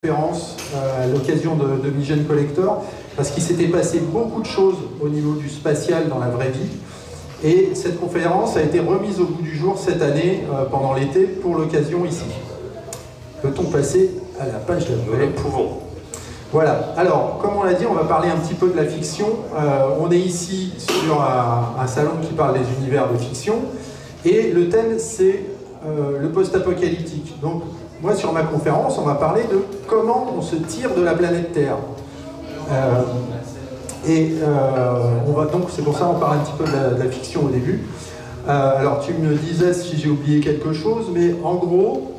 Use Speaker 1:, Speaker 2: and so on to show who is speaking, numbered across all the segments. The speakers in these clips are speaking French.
Speaker 1: conférence à l'occasion de Mission Collector parce qu'il s'était passé beaucoup de choses au niveau du spatial dans la vraie vie et cette conférence a été remise au bout du jour cette année pendant l'été pour l'occasion ici. Peut-on passer à la page de
Speaker 2: Nous le pouvons.
Speaker 1: Voilà, alors comme on l'a dit, on va parler un petit peu de la fiction. On est ici sur un salon qui parle des univers de fiction et le thème c'est le post-apocalyptique. Donc moi sur ma conférence on va parler de comment on se tire de la planète Terre. On va donc, c'est pour ça qu'on parle un petit peu de la fiction au début. Alors tu me disais si j'ai oublié quelque chose, mais en gros,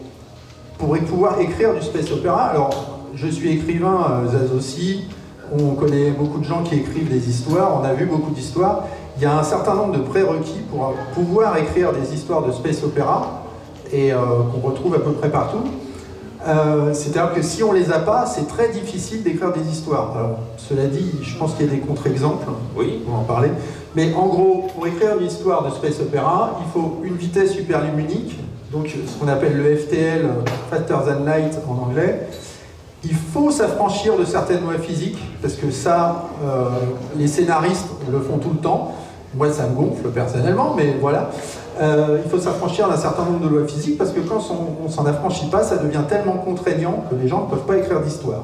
Speaker 1: pour pouvoir écrire du space opéra, alors je suis écrivain, Zaz aussi, on connaît beaucoup de gens qui écrivent des histoires, on a vu beaucoup d'histoires. Il y a un certain nombre de prérequis pour pouvoir écrire des histoires de space opéra, et qu'on retrouve à peu près partout. C'est-à-dire que si on les a pas, c'est très difficile d'écrire des histoires. Alors, cela dit, je pense qu'il y a des contre-exemples,
Speaker 2: oui.
Speaker 1: On va en parler. Mais en gros, pour écrire une histoire de space opéra, il faut une vitesse superluminique, donc ce qu'on appelle le FTL, Faster Than Light en anglais. Il faut s'affranchir de certaines lois physiques, parce que ça, les scénaristes le font tout le temps. Moi, ça me gonfle personnellement, mais voilà. Il faut s'affranchir d'un certain nombre de lois physiques, parce que quand on s'en affranchit pas, ça devient tellement contraignant que les gens ne peuvent pas écrire d'histoire.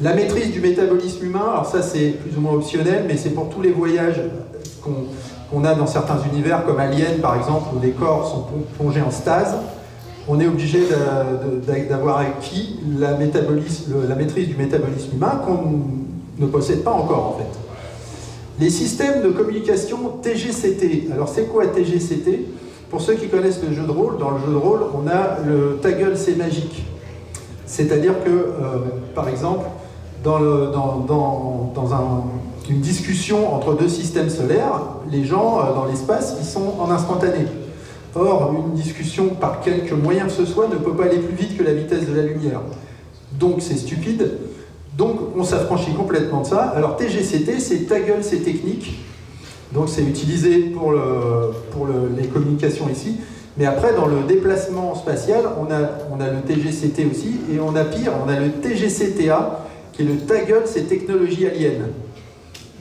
Speaker 1: La maîtrise du métabolisme humain, alors ça c'est plus ou moins optionnel, mais c'est pour tous les voyages qu'on a dans certains univers, comme Alien par exemple, où les corps sont plongés en stase. On est obligé d'avoir acquis la maîtrise du métabolisme humain qu'on ne possède pas encore en fait. Les systèmes de communication TGCT. Alors c'est quoi TGCT? Pour ceux qui connaissent le jeu de rôle, dans le jeu de rôle, on a le ta gueule c'est magique. C'est-à-dire que, par exemple, dans une discussion entre deux systèmes solaires, les gens dans l'espace, ils sont en instantané. Or, une discussion par quelque moyen que ce soit ne peut pas aller plus vite que la vitesse de la lumière. Donc c'est stupide. Donc on s'affranchit complètement de ça. Alors TGCT, c'est ta gueule, c'est technique. Donc c'est utilisé pour les communications ici. Mais après, dans le déplacement spatial, on a le TGCT aussi. Et on a pire, on a le TGCTA, qui est le ta gueule, c'est technologie alien.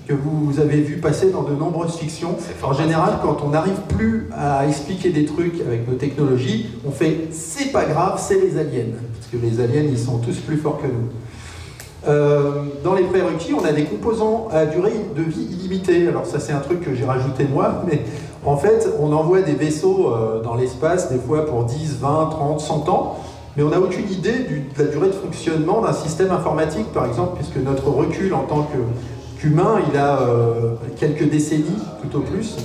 Speaker 1: Que vous avez vu passer dans de nombreuses fictions. En général, quand on n'arrive plus à expliquer des trucs avec nos technologies, on fait c'est pas grave, c'est les aliens. Parce que les aliens, ils sont tous plus forts que nous. Dans les prérequis, on a des composants à durée de vie illimitée. Alors ça c'est un truc que j'ai rajouté moi, mais en fait on envoie des vaisseaux dans l'espace des fois pour 10, 20, 30, 100 ans, mais on n'a aucune idée de la durée de fonctionnement d'un système informatique par exemple, puisque notre recul en tant qu'humain il a quelques décennies tout au plus.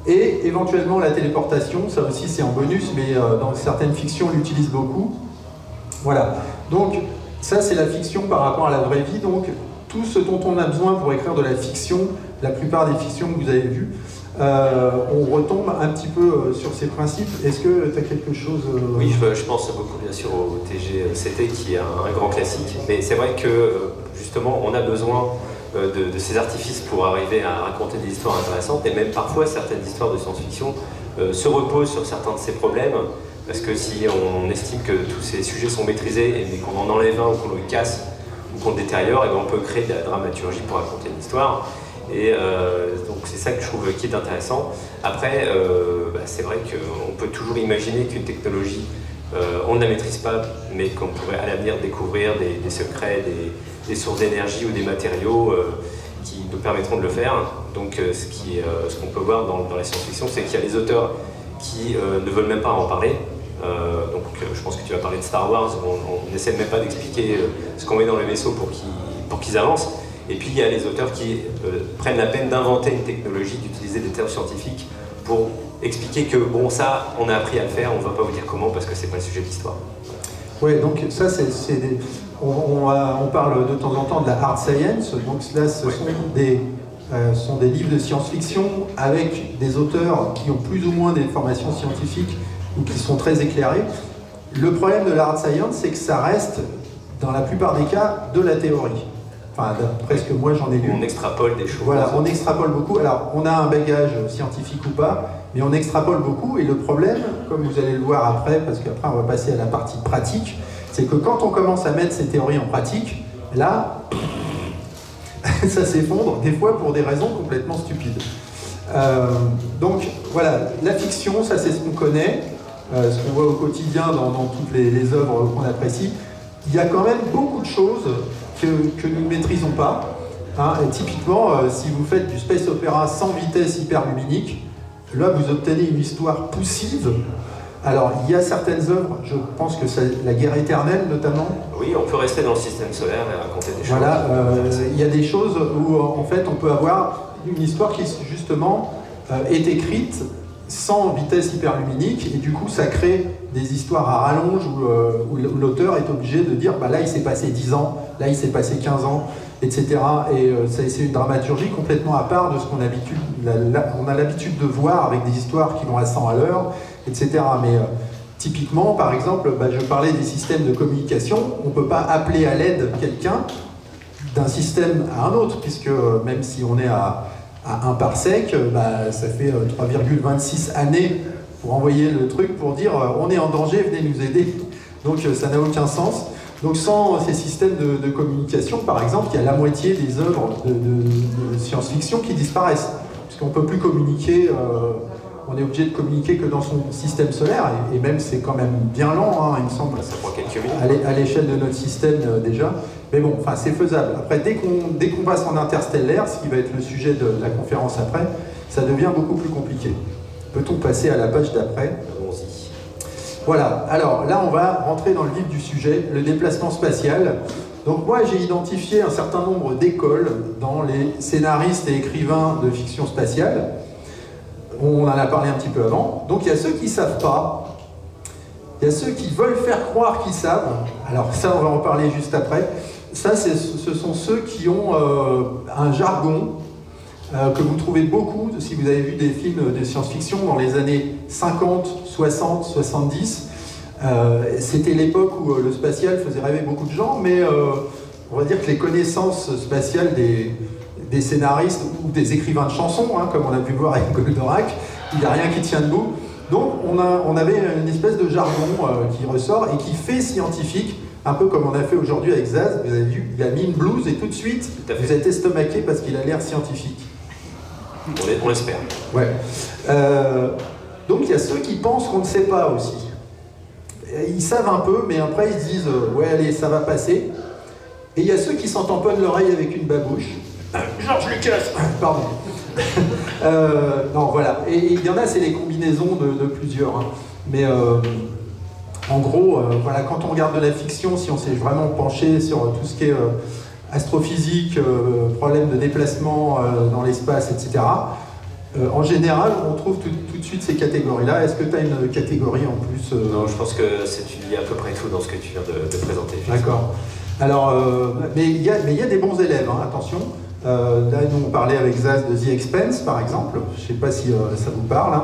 Speaker 1: Et éventuellement la téléportation, ça aussi c'est en bonus, mais dans certaines fictions on l'utilise beaucoup. Voilà, donc ça, c'est la fiction par rapport à la vraie vie. Donc, tout ce dont on a besoin pour écrire de la fiction, la plupart des fictions que vous avez vues, on retombe un petit peu sur ces principes. Est-ce que tu as quelque chose
Speaker 2: Oui, je pense beaucoup bien sûr au TGCT qui est un grand classique. Mais c'est vrai que, justement, on a besoin de ces artifices pour arriver à raconter des histoires intéressantes. Et même parfois, certaines histoires de science-fiction se reposent sur certains de ces problèmes. Parce que si on estime que tous ces sujets sont maîtrisés et qu'on en enlève un ou qu'on le casse ou qu'on le détériore, et bien on peut créer de la dramaturgie pour raconter une histoire. Et donc c'est ça que je trouve qui est intéressant. Après, c'est vrai qu'on peut toujours imaginer qu'une technologie, on ne la maîtrise pas, mais qu'on pourrait à l'avenir découvrir des secrets, des sources d'énergie ou des matériaux qui nous permettront de le faire. Donc ce qu'on peut voir dans la science-fiction, c'est qu'il y a des auteurs qui ne veulent même pas en parler. Donc je pense que tu vas parler de Star Wars, on n'essaie même pas d'expliquer ce qu'on met dans le vaisseau pour qu'ils avancent. Et puis il y a les auteurs qui prennent la peine d'inventer une technologie, d'utiliser des termes scientifiques pour expliquer que bon ça on a appris à le faire, on ne va pas vous dire comment parce que c'est pas le sujet de l'histoire.
Speaker 1: Oui, donc ça on parle de temps en temps de la hard science, donc là ce sont des livres de science-fiction avec des auteurs qui ont plus ou moins des formations scientifiques ou qui sont très éclairés. Le problème de la hard science, c'est que ça reste, dans la plupart des cas, de la théorie. Enfin, d'après ce que moi j'en ai lu.
Speaker 2: On extrapole des choses.
Speaker 1: Voilà, on extrapole beaucoup. Alors, on a un bagage scientifique ou pas, mais on extrapole beaucoup. Et le problème, comme vous allez le voir après, parce qu'après on va passer à la partie pratique, c'est que quand on commence à mettre ces théories en pratique, là, ça s'effondre, des fois pour des raisons complètement stupides. Donc voilà, la fiction, ça c'est ce qu'on connaît, ce qu'on voit au quotidien dans toutes les œuvres qu'on apprécie. Il y a quand même beaucoup de choses que nous ne maîtrisons pas. Hein, et typiquement, si vous faites du space opéra sans vitesse hyperluminique, là vous obtenez une histoire poussive. Alors il y a certaines œuvres, je pense que c'est La Guerre éternelle notamment.
Speaker 2: Oui, on peut rester dans le système solaire et raconter des choses.
Speaker 1: Voilà, il y a des choses où en fait on peut avoir une histoire qui justement est écrite sans vitesse hyperluminique et du coup ça crée des histoires à rallonge où l'auteur est obligé de dire bah là il s'est passé 10 ans, là il s'est passé 15 ans, etc. Et c'est une dramaturgie complètement à part de ce qu'on a l'habitude de voir avec des histoires qui vont à 100 à l'heure, etc. Mais typiquement, par exemple, je parlais des systèmes de communication, on ne peut pas appeler à l'aide quelqu'un d'un système à un autre, puisque même si on est à 1 parsec, ça fait 3,26 années pour envoyer le truc pour dire on est en danger, venez nous aider. Donc ça n'a aucun sens. Donc sans ces systèmes de communication, par exemple, il y a la moitié des œuvres de science-fiction qui disparaissent, puisqu'on ne peut plus communiquer, on est obligé de communiquer que dans son système solaire, et même c'est quand même bien lent, hein, il me semble,
Speaker 2: ça prend quelques minutes.
Speaker 1: À l'échelle de notre système déjà. Mais bon, enfin c'est faisable. Après, dès qu'on passe en interstellaire, ce qui va être le sujet de la conférence après, ça devient beaucoup plus compliqué. Peut-on passer à la page d'après?
Speaker 2: Allons-y.
Speaker 1: Voilà, alors là on va rentrer dans le vif du sujet, le déplacement spatial. Donc moi j'ai identifié un certain nombre d'écoles dans les scénaristes et écrivains de fiction spatiale. On en a parlé un petit peu avant. Donc il y a ceux qui ne savent pas, il y a ceux qui veulent faire croire qu'ils savent. Alors ça on va en parler juste après. Ça ce sont ceux qui ont un jargon que vous trouvez beaucoup si vous avez vu des films de science-fiction dans les années 50, 60, 70. C'était l'époque où le spatial faisait rêver beaucoup de gens, mais on va dire que les connaissances spatiales des scénaristes ou des écrivains de chansons, hein, comme on a pu voir avec Goldorak, il n'y a rien qui tient debout. Donc on avait une espèce de jargon qui ressort et qui fait scientifique, un peu comme on a fait aujourd'hui avec Zaz. Vous avez vu, il a mis une blouse et tout de suite, vous êtes estomaqué parce qu'il a l'air scientifique.
Speaker 2: On l'espère.
Speaker 1: Ouais. Donc il y a ceux qui pensent qu'on ne sait pas aussi. Ils savent un peu, mais après ils se disent ouais allez, ça va passer. Et il y a ceux qui s'en tamponnent l'oreille avec une babouche. Georges Lucas. Pardon. Non, voilà. Et il y en a, c'est les combinaisons de plusieurs. Hein. Mais en gros, voilà, quand on regarde de la fiction, si on s'est vraiment penché sur tout ce qui est astrophysique, problème de déplacement dans l'espace, etc., en général, on trouve tout de suite ces catégories-là. Est-ce que tu as une catégorie en plus
Speaker 2: Non, je pense que tu lis à peu près tout dans ce que tu viens de présenter.
Speaker 1: D'accord. Alors, mais il y a des bons élèves, hein, attention. Là, nous, on parlait avec Zaz de The Expanse, par exemple. Je ne sais pas si ça vous parle. Hein.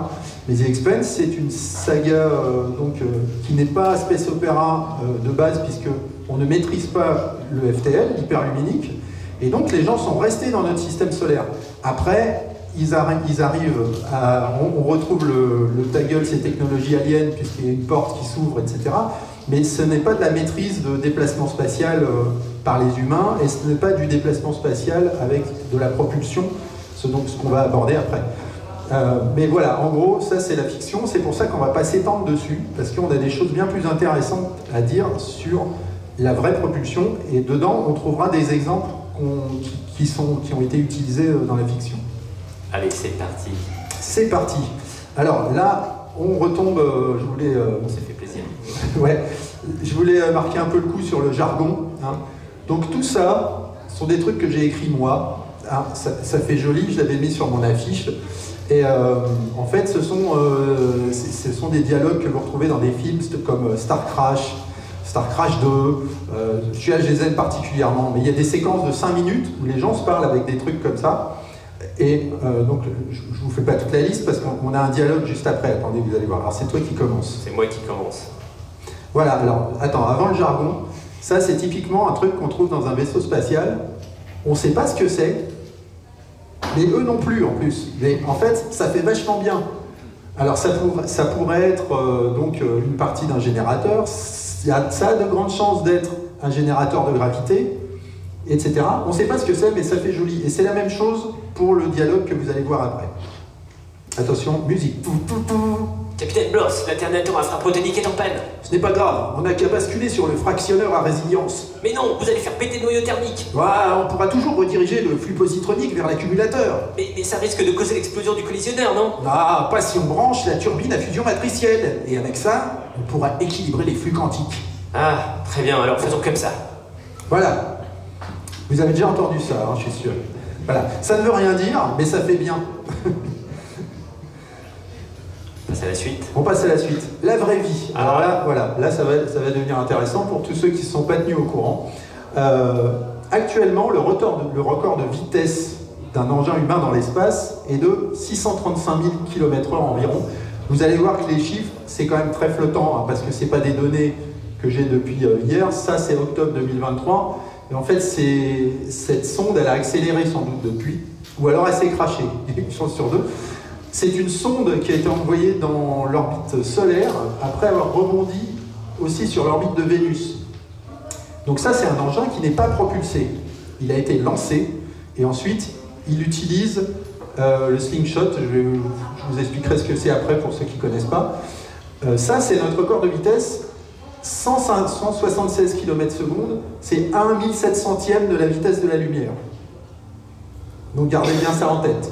Speaker 1: Mais The Expanse, c'est une saga qui n'est pas space opéra de base, puisqu'on ne maîtrise pas le FTL, l'hyperluminique. Et donc, les gens sont restés dans notre système solaire. Après, ils arrivent on retrouve le ta gueule, ces technologies aliens, puisqu'il y a une porte qui s'ouvre, etc. Mais ce n'est pas de la maîtrise de déplacement spatial par les humains, et ce n'est pas du déplacement spatial avec de la propulsion, ce qu'on va aborder après. Mais voilà, en gros, ça c'est la fiction, c'est pour ça qu'on ne va pas s'étendre dessus, parce qu'on a des choses bien plus intéressantes à dire sur la vraie propulsion, et dedans on trouvera des exemples qui ont été utilisés dans la fiction.
Speaker 2: Allez, c'est parti.
Speaker 1: C'est parti. Alors là, on retombe, je voulais...
Speaker 2: On s'est fait plaisir.
Speaker 1: Ouais, je voulais marquer un peu le coup sur le jargon. Hein. Donc tout ça, sont des trucs que j'ai écrits moi. Hein. Ça fait joli, je l'avais mis sur mon affiche. Et en fait, ce sont des dialogues que vous retrouvez dans des films comme Star Crash 2. Celui-là, je les aime particulièrement. Mais il y a des séquences de 5 minutes où les gens se parlent avec des trucs comme ça. Et donc, je ne vous fais pas toute la liste parce qu'on a un dialogue juste après. Attendez, vous allez voir. Alors, c'est toi qui commence.
Speaker 2: C'est moi qui commence.
Speaker 1: Voilà, alors, attends, avant le jargon, ça, c'est typiquement un truc qu'on trouve dans un vaisseau spatial. On ne sait pas ce que c'est, mais eux non plus, en plus. Mais en fait, ça fait vachement bien. Alors ça pourrait être donc une partie d'un générateur, ça a de grandes chances d'être un générateur de gravité, etc. On ne sait pas ce que c'est, mais ça fait joli. Et c'est la même chose pour le dialogue que vous allez voir après. Attention, musique.
Speaker 2: Capitaine Bloss, l'alternateur infraprotonique est en panne.
Speaker 1: Ce n'est pas grave, on n'a qu'à basculer sur le fractionneur à résilience.
Speaker 2: Mais non, vous allez faire péter le noyau thermique.
Speaker 1: On pourra toujours rediriger le flux positronique vers l'accumulateur.
Speaker 2: Mais ça risque de causer l'explosion du collisionneur, non?
Speaker 1: Ah, pas si on branche la turbine à fusion matricielle. Et avec ça, on pourra équilibrer les flux quantiques.
Speaker 2: Ah, très bien, alors faisons comme ça.
Speaker 1: Voilà. Vous avez déjà entendu ça, hein, je suis sûr. Voilà. Ça ne veut rien dire, mais ça fait bien.
Speaker 2: On passe à la suite.
Speaker 1: On passe à la suite. La vraie vie. Alors là, voilà, là ça va devenir intéressant pour tous ceux qui ne sont pas tenus au courant. Actuellement, le record de vitesse d'un engin humain dans l'espace est de 635 000 km/h environ. Vous allez voir que les chiffres, c'est quand même très flottant, hein, parce que ce n'est pas des données que j'ai depuis hier, ça c'est octobre 2023. Et en fait, cette sonde, elle a accéléré sans doute depuis, ou alors elle s'est crashée, une chance sur deux. C'est une sonde qui a été envoyée dans l'orbite solaire après avoir rebondi aussi sur l'orbite de Vénus. Donc ça, c'est un engin qui n'est pas propulsé. Il a été lancé et ensuite, il utilise le slingshot. Je vous expliquerai ce que c'est après pour ceux qui ne connaissent pas. Ça, c'est notre record de vitesse. 176 km/s, c'est 1/1700e de la vitesse de la lumière. Donc gardez bien ça en tête.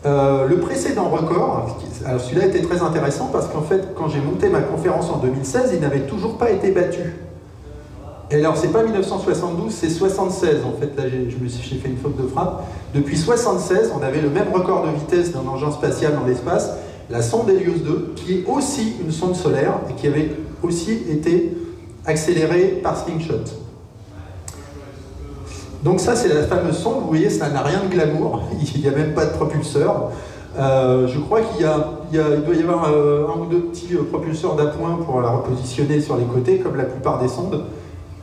Speaker 1: Le précédent record, alors celui-là était très intéressant parce qu'en fait, quand j'ai monté ma conférence en 2016, il n'avait toujours pas été battu. Et alors, c'est pas 1972, c'est 76. En fait, là, j'ai fait une faute de frappe. Depuis 76, on avait le même record de vitesse d'un engin spatial dans l'espace, la sonde Helios 2, qui est aussi une sonde solaire et qui avait aussi été accélérée par slingshot. Donc ça, c'est la fameuse sonde. Vous voyez, ça n'a rien de glamour. Il n'y a même pas de propulseur. Je crois qu'il doit y avoir un ou deux petits propulseurs d'appoint pour la repositionner sur les côtés, comme la plupart des sondes.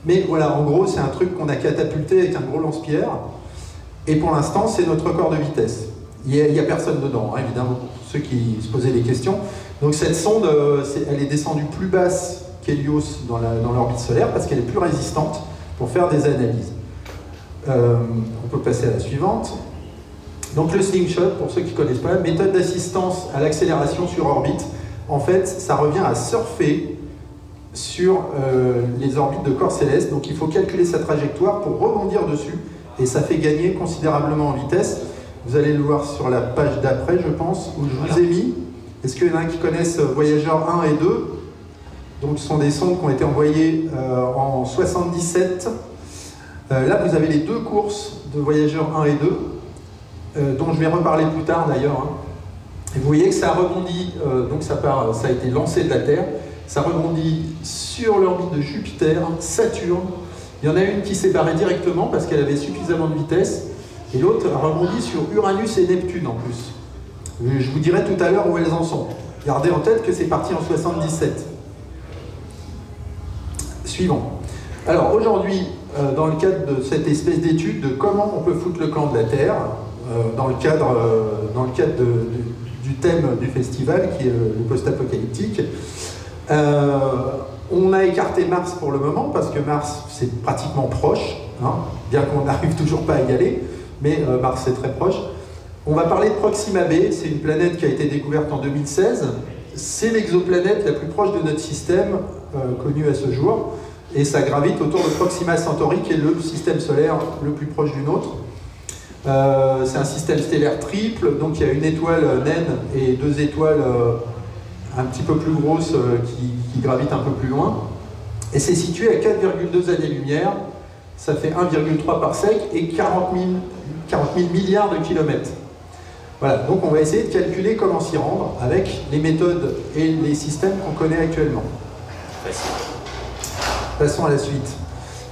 Speaker 1: Mais voilà, en gros, c'est un truc qu'on a catapulté avec un gros lance-pierre. Et pour l'instant, c'est notre record de vitesse. Il n'y a personne dedans, hein, évidemment, pour ceux qui se posaient des questions. Donc cette sonde, elle est descendue plus basse qu'Helios dans l'orbite solaire parce qu'elle est plus résistante pour faire des analyses. On peut passer à la suivante. Donc le slingshot, pour ceux qui ne connaissent pas, méthode d'assistance à l'accélération sur orbite. En fait, ça revient à surfer sur les orbites de corps célestes. Donc il faut calculer sa trajectoire pour rebondir dessus. Et ça fait gagner considérablement en vitesse. Vous allez le voir sur la page d'après, je pense, où je vous ai mis. Est-ce qu'il y en a qui connaissent Voyager 1 et 2? Donc ce sont des sondes qui ont été envoyées en 77. Là, vous avez les deux courses de Voyager 1 et 2, dont je vais reparler plus tard d'ailleurs. Hein. Et vous voyez que ça rebondit, donc ça a été lancé de la Terre, ça rebondit sur l'orbite de Jupiter, Saturne. Il y en a une qui s'est barrée directement parce qu'elle avait suffisamment de vitesse, et l'autre a rebondi sur Uranus et Neptune en plus. Je vous dirai tout à l'heure où elles en sont. Gardez en tête que c'est parti en 77. Suivant. Alors aujourd'hui, dans le cadre de cette espèce d'étude de comment on peut foutre le camp de la Terre, dans le cadre du thème du festival qui est le post-apocalyptique, on a écarté Mars pour le moment parce que Mars c'est pratiquement proche, hein, bien qu'on n'arrive toujours pas à y aller, mais Mars c'est très proche. On va parler de Proxima b, c'est une planète qui a été découverte en 2016, c'est l'exoplanète la plus proche de notre système connue à ce jour. Et ça gravite autour de Proxima Centauri, qui est le système solaire le plus proche du nôtre. C'est un système stellaire triple, donc il y a une étoile naine et deux étoiles un petit peu plus grosses qui gravitent un peu plus loin. Et c'est situé à 4,2 années-lumière, ça fait 1,3 parsec et 40 000 milliards de kilomètres. Voilà, donc on va essayer de calculer comment s'y rendre avec les méthodes et les systèmes qu'on connaît actuellement. Passons à la suite.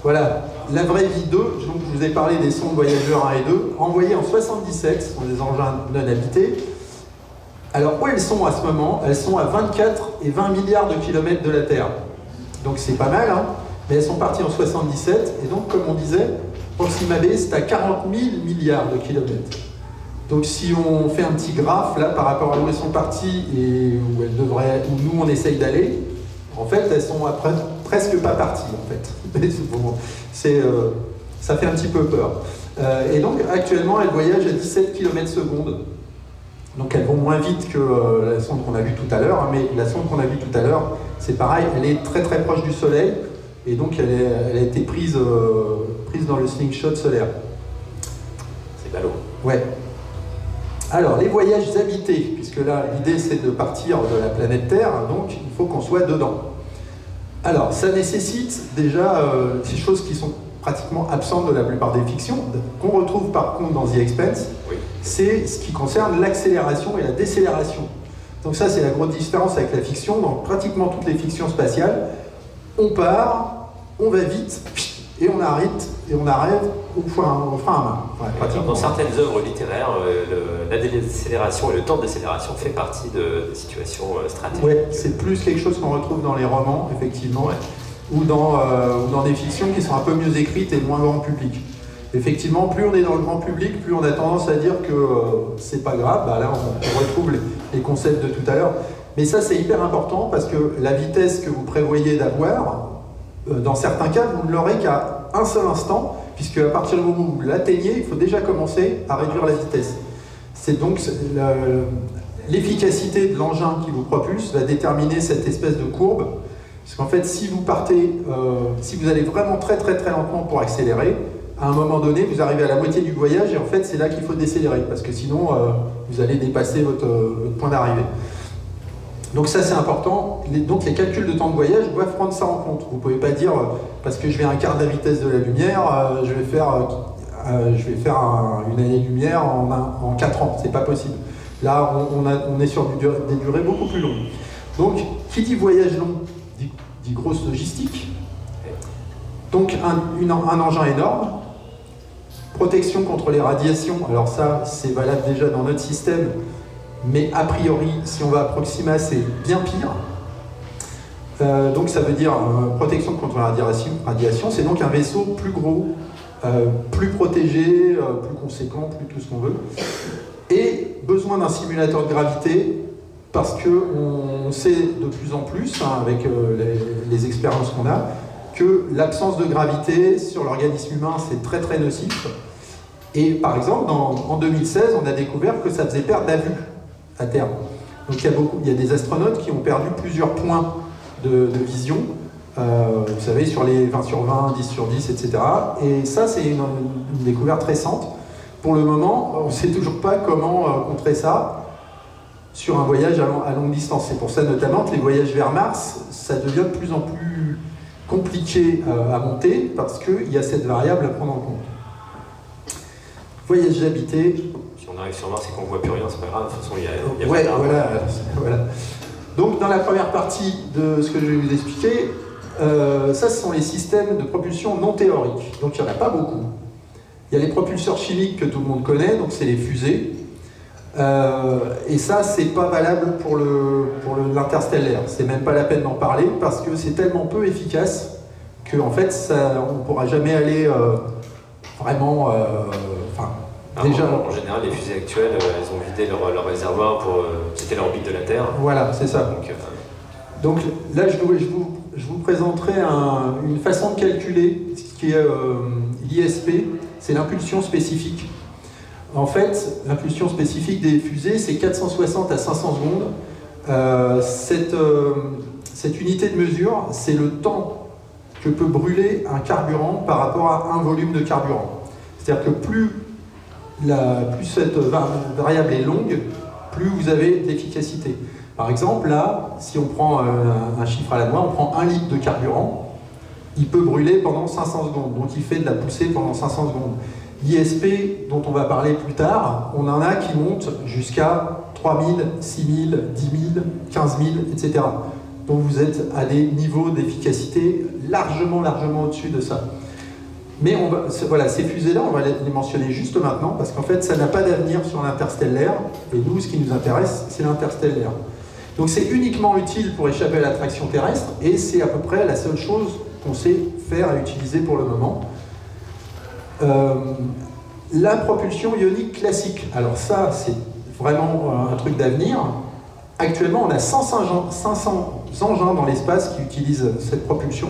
Speaker 1: Voilà, la vraie vie 2, donc je vous ai parlé des sondes Voyager 1 et 2, envoyées en 77, ce sont des engins non habités. Alors où elles sont à ce moment? Elles sont à 24 et 20 milliards de kilomètres de la Terre. Donc c'est pas mal, hein, mais elles sont parties en 77, et donc comme on disait, Proxima b c'est à 40 000 milliards de kilomètres. Donc si on fait un petit graphe là par rapport à où elles sont parties et où elles devraient, où nous on essaye d'aller, en fait elles sont après presque pas parties en fait. Ça fait un petit peu peur. Et donc actuellement elles voyagent à 17 km/s. Donc elles vont moins vite que la sonde qu'on a vue tout à l'heure, mais la sonde qu'on a vue tout à l'heure, c'est pareil, elle est très très proche du Soleil, et donc elle a été prise dans le slingshot solaire.
Speaker 2: C'est ballot.
Speaker 1: Ouais. Alors, les voyages habités, puisque là, l'idée c'est de partir de la planète Terre, donc il faut qu'on soit dedans. Alors, ça nécessite déjà ces choses qui sont pratiquement absentes de la plupart des fictions, qu'on retrouve par contre dans The Expanse,
Speaker 2: oui.
Speaker 1: C'est ce qui concerne l'accélération et la décélération. Donc ça, c'est la grosse différence avec la fiction. Dans pratiquement toutes les fictions spatiales, on part, on va vite, et on arrête au frein à main. Ouais,
Speaker 2: dans certaines œuvres littéraires, la décélération et le temps de décélération fait partie de situations stratégiques.
Speaker 1: Oui, c'est plus quelque chose qu'on retrouve dans les romans, effectivement, ou dans des fictions qui sont un peu mieux écrites et moins grand public. Effectivement, plus on est dans le grand public, plus on a tendance à dire que c'est pas grave. Bah là, on retrouve les concepts de tout à l'heure. Mais ça, c'est hyper important parce que la vitesse que vous prévoyez d'avoir, dans certains cas, vous ne l'aurez qu'à un seul instant, puisque à partir du moment où vous l'atteignez, il faut déjà commencer à réduire la vitesse. C'est donc l'efficacité de l'engin qui vous propulse va déterminer cette espèce de courbe. Parce qu'en fait, si vous partez, si vous allez vraiment très très très lentement pour accélérer, à un moment donné, vous arrivez à la moitié du voyage et en fait, c'est là qu'il faut décélérer, parce que sinon, vous allez dépasser votre point d'arrivée. Donc ça, c'est important. Donc les calculs de temps de voyage doivent prendre ça en compte. Vous ne pouvez pas dire, parce que je vais à un quart de la vitesse de la lumière, je vais faire une année-lumière en 4 ans. C'est pas possible. Là, on est sur des durées beaucoup plus longues. Donc, qui dit voyage long, dit grosse logistique. Donc un engin énorme. Protection contre les radiations, alors ça c'est valable déjà dans notre système, mais a priori si on va à Proxima c'est bien pire. Donc ça veut dire protection contre la radiation, c'est donc un vaisseau plus gros, plus protégé, plus conséquent, plus tout ce qu'on veut. Et besoin d'un simulateur de gravité, parce qu'on sait de plus en plus, avec les expériences qu'on a, que l'absence de gravité sur l'organisme humain, c'est très très nocif. Et par exemple, en 2016, on a découvert que ça faisait perdre la vue à terme. Donc il y a des astronautes qui ont perdu plusieurs points de vision, vous savez, sur les 20 sur 20, 10 sur 10, etc. Et ça, c'est une découverte récente. Pour le moment, on ne sait toujours pas comment contrer ça sur un voyage à longue distance. C'est pour ça notamment que les voyages vers Mars, ça devient de plus en plus compliqué à monter parce qu'il y a cette variable à prendre en compte. Voyage habité.
Speaker 2: Si on arrive sur Mars et qu'on ne voit plus rien, c'est pas grave, de toute façon il y a
Speaker 1: ouais, voilà. Donc dans la première partie de ce que je vais vous expliquer, ça ce sont les systèmes de propulsion non théoriques. Donc il n'y en a pas beaucoup. Il y a les propulseurs chimiques que tout le monde connaît, donc c'est les fusées. Et ça, c'est pas valable pour l'interstellaire. C'est même pas la peine d'en parler parce que c'est tellement peu efficace qu'en fait, on ne pourra jamais aller vraiment.
Speaker 2: Déjà, en général, les fusées actuelles, elles ont vidé leur réservoir pour quitter l'orbite de la Terre.
Speaker 1: Voilà, c'est ça. Donc là, je vous présenterai une façon de calculer ce qui est l'ISP, c'est l'impulsion spécifique. En fait, l'impulsion spécifique des fusées, c'est 460 à 500 secondes. Cette unité de mesure, c'est le temps que peut brûler un carburant par rapport à un volume de carburant. C'est-à-dire que plus cette variable est longue, plus vous avez d'efficacité. Par exemple, là, si on prend un chiffre à la noix, on prend 1 litre de carburant, il peut brûler pendant 500 secondes. Donc il fait de la poussée pendant 500 secondes. L'ISP, dont on va parler plus tard, on en a qui montent jusqu'à 3000, 6000, 10 000, 15 000, etc. Donc vous êtes à des niveaux d'efficacité largement au-dessus de ça. Mais voilà, ces fusées-là, on va les mentionner juste maintenant, parce qu'en fait, ça n'a pas d'avenir sur l'interstellaire, et nous, ce qui nous intéresse, c'est l'interstellaire. Donc c'est uniquement utile pour échapper à l'attraction terrestre, et c'est à peu près la seule chose qu'on sait faire et utiliser pour le moment. La propulsion ionique classique. Alors ça, c'est vraiment un truc d'avenir. Actuellement, on a 500 engins dans l'espace qui utilisent cette propulsion,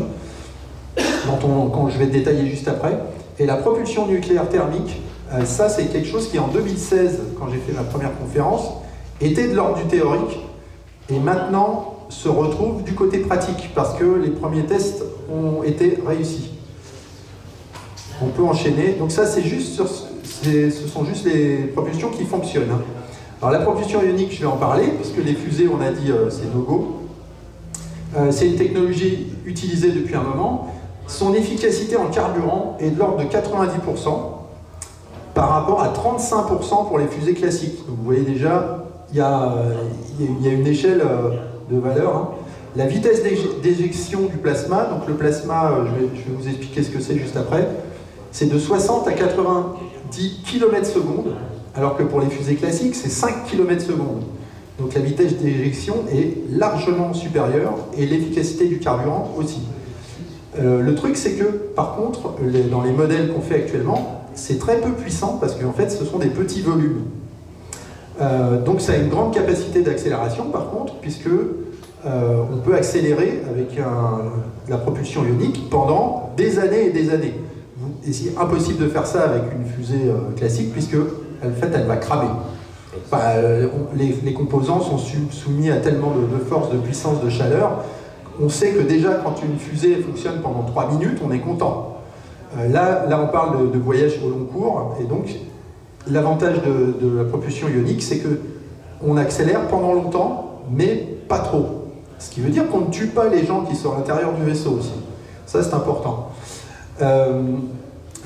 Speaker 1: dont je vais détailler juste après. Et la propulsion nucléaire thermique, ça c'est quelque chose qui en 2016, quand j'ai fait ma première conférence, était de l'ordre du théorique, et maintenant se retrouve du côté pratique, parce que les premiers tests ont été réussis. On peut enchaîner. Donc ça, ce sont juste les propulsions qui fonctionnent. Alors la propulsion ionique, je vais en parler, parce que les fusées, on a dit, c'est no go. C'est une technologie utilisée depuis un moment. Son efficacité en carburant est de l'ordre de 90%, par rapport à 35% pour les fusées classiques. Donc vous voyez déjà, il y a une échelle de valeur. Hein. La vitesse d'éjection du plasma, donc le plasma, je vais vous expliquer ce que c'est juste après, c'est de 60 à 90 km/s, alors que pour les fusées classiques, c'est 5 km/s. Donc la vitesse d'éjection est largement supérieure et l'efficacité du carburant aussi. Le truc, c'est que, par contre, dans les modèles qu'on fait actuellement, c'est très peu puissant parce qu'en fait, ce sont des petits volumes. Donc ça a une grande capacité d'accélération, par contre, puisque on peut accélérer avec la propulsion ionique pendant des années et des années. Et c'est impossible de faire ça avec une fusée classique, puisque en fait, elle va cramer. Enfin, les composants sont soumis à tellement de force, de puissance, de chaleur. On sait que déjà, quand une fusée fonctionne pendant 3 minutes, on est content. Là, on parle de voyage au long cours, et donc l'avantage de la propulsion ionique, c'est qu'on accélère pendant longtemps, mais pas trop. Ce qui veut dire qu'on ne tue pas les gens qui sont à l'intérieur du vaisseau aussi. Ça, c'est important.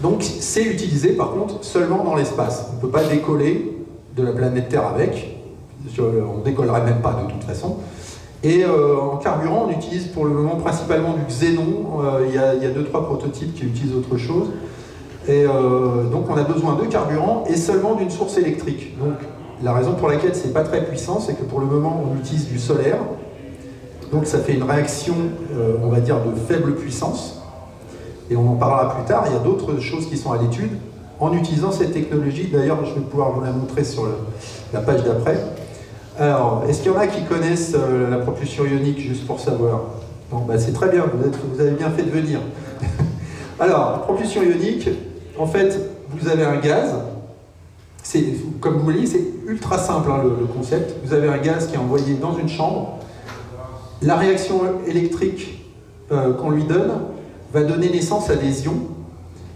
Speaker 1: Donc, c'est utilisé, par contre, seulement dans l'espace. On ne peut pas décoller de la planète Terre avec. On ne décollerait même pas de toute façon. Et en carburant, on utilise pour le moment principalement du xénon. Il y a 2-3 prototypes qui utilisent autre chose. Et donc on a besoin de carburant et seulement d'une source électrique. Donc la raison pour laquelle c'est pas très puissant, c'est que pour le moment on utilise du solaire. Donc ça fait une réaction, on va dire, de faible puissance. Et on en parlera plus tard. Il y a d'autres choses qui sont à l'étude en utilisant cette technologie. D'ailleurs, je vais pouvoir vous la montrer sur la page d'après. Alors, est-ce qu'il y en a qui connaissent la propulsion ionique, juste pour savoir? Bon, bah, c'est très bien, vous avez bien fait de venir. Alors, la propulsion ionique, en fait, vous avez un gaz. Comme vous voyez, c'est ultra simple, hein, le concept. Vous avez un gaz qui est envoyé dans une chambre. La réaction électrique qu'on lui donne va donner naissance à des ions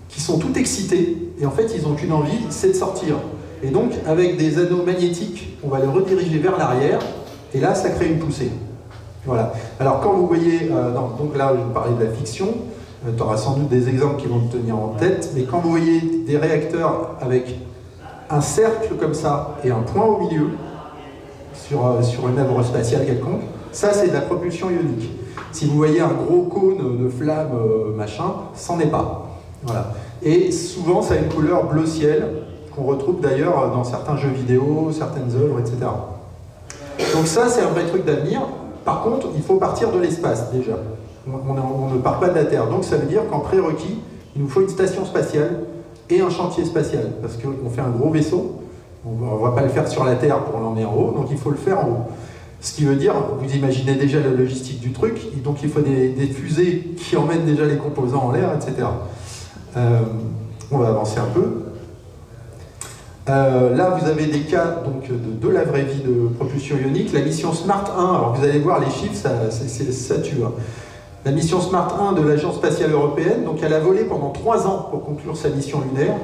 Speaker 1: qui sont tout excités. Et en fait, ils n'ont qu'une envie, c'est de sortir. Et donc, avec des anneaux magnétiques, on va les rediriger vers l'arrière, et là, ça crée une poussée. Voilà. Alors, quand vous voyez, donc là, je vais parler de la fiction, tu auras sans doute des exemples qui vont te tenir en tête, mais quand vous voyez des réacteurs avec un cercle comme ça, et un point au milieu, sur une œuvre spatiale quelconque, ça, c'est de la propulsion ionique. Si vous voyez un gros cône de flamme, machin, c'en est pas. Voilà. Et souvent, ça a une couleur bleu ciel, qu'on retrouve d'ailleurs dans certains jeux vidéo, certaines œuvres, etc. Donc ça, c'est un vrai truc d'avenir. Par contre, il faut partir de l'espace, déjà. On ne part pas de la Terre. Donc ça veut dire qu'en prérequis, il nous faut une station spatiale et un chantier spatial. Parce qu'on fait un gros vaisseau, on ne va pas le faire sur la Terre pour l'emmener en haut, donc il faut le faire en haut. Ce qui veut dire, vous imaginez déjà la logistique du truc, donc il faut des fusées qui emmènent déjà les composants en l'air, etc. On va avancer un peu. Là, vous avez des cas donc, de la vraie vie de propulsion ionique. La mission SMART 1, alors vous allez voir les chiffres, ça tue. Hein. La mission SMART 1 de l'Agence spatiale européenne, donc elle a volé pendant 3 ans pour conclure sa mission lunaire,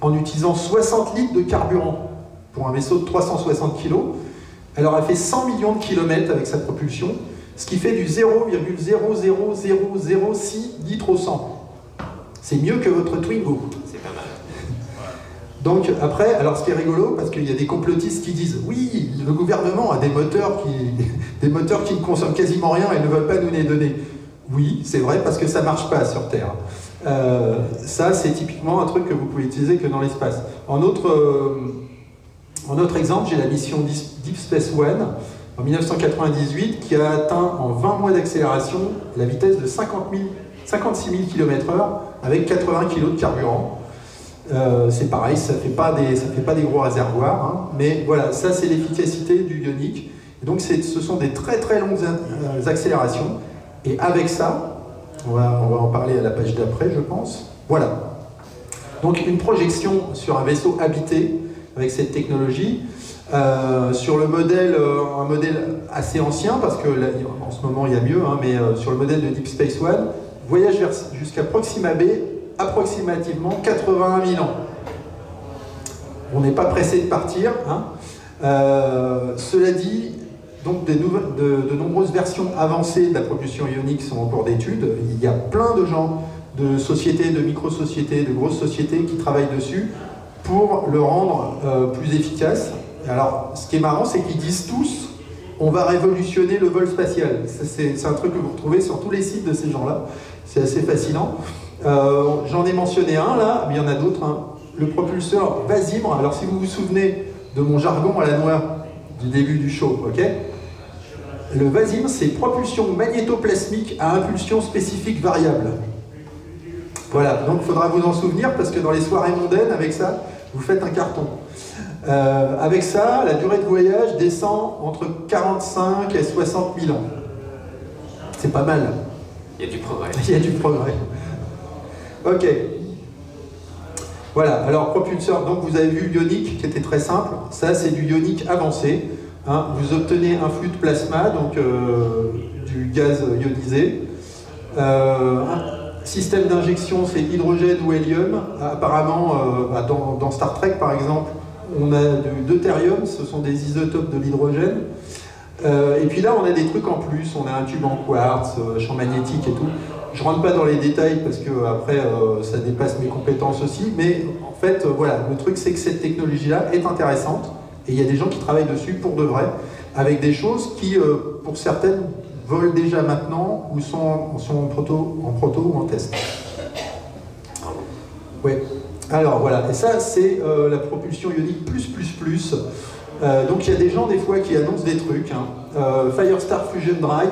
Speaker 1: en utilisant 60 litres de carburant pour un vaisseau de 360 kg. Elle aura fait 100 millions de kilomètres avec sa propulsion, ce qui fait du 0,00006 litres au 100. C'est mieux que votre Twingo.
Speaker 2: C'est pas mal.
Speaker 1: Donc après, alors ce qui est rigolo, parce qu'il y a des complotistes qui disent oui, le gouvernement a des moteurs qui ne consomment quasiment rien et ne veulent pas nous les donner. Oui, c'est vrai, parce que ça ne marche pas sur Terre. Ça, c'est typiquement un truc que vous pouvez utiliser que dans l'espace. En autre exemple, j'ai la mission Deep Space One en 1998 qui a atteint en 20 mois d'accélération la vitesse de 56 000 km/h avec 80 kg de carburant. C'est pareil, ça fait pas des gros réservoirs, hein, mais voilà, ça c'est l'efficacité du ionique. Et donc ce sont des très très longues accélérations. Et avec ça, on va en parler à la page d'après, je pense. Voilà. Donc une projection sur un vaisseau habité avec cette technologie. Sur le modèle, un modèle assez ancien, parce que là, en ce moment il y a mieux, hein, mais sur le modèle de Deep Space One, voyage jusqu'à Proxima B, approximativement 81 000 ans. On n'est pas pressé de partir. Hein. Cela dit, donc de nombreuses versions avancées de la propulsion ionique sont en cours d'étude. Il y a plein de gens, de sociétés, de micro-sociétés, de grosses sociétés qui travaillent dessus pour le rendre plus efficace. Alors, ce qui est marrant, c'est qu'ils disent tous on va révolutionner le vol spatial. C'est un truc que vous retrouvez sur tous les sites de ces gens-là. C'est assez fascinant. J'en ai mentionné un là, mais il y en a d'autres. Hein. Le propulseur Vasimre. Alors, si vous vous souvenez de mon jargon à la noix du début du show, ok ? Le Vasimre, c'est propulsion magnétoplasmique à impulsion spécifique variable. Voilà, donc il faudra vous en souvenir parce que dans les soirées mondaines, avec ça, vous faites un carton. Avec ça, la durée de voyage descend entre 45 et 60 000 ans. C'est pas mal.
Speaker 2: Il y a du progrès.
Speaker 1: Il y a du progrès. Ok. Voilà, alors propulseur, donc vous avez vu l'ionique qui était très simple. Ça, c'est du ionique avancé. Hein. Vous obtenez un flux de plasma, donc du gaz ionisé. Système d'injection, c'est hydrogène ou hélium. Apparemment, dans Star Trek, par exemple, on a du deutérium, ce sont des isotopes de l'hydrogène. Et puis là, on a des trucs en plus. On a un tube en quartz, champ magnétique et tout. Je rentre pas dans les détails parce que après, ça dépasse mes compétences aussi. Mais en fait, voilà, le truc, c'est que cette technologie-là est intéressante. Et il y a des gens qui travaillent dessus pour de vrai, avec des choses qui, pour certaines, volent déjà maintenant ou sont en proto ou en test. Oui. Alors voilà, et ça c'est la propulsion ionique plus. Donc il y a des gens des fois qui annoncent des trucs. Hein. Firestar Fusion Drive,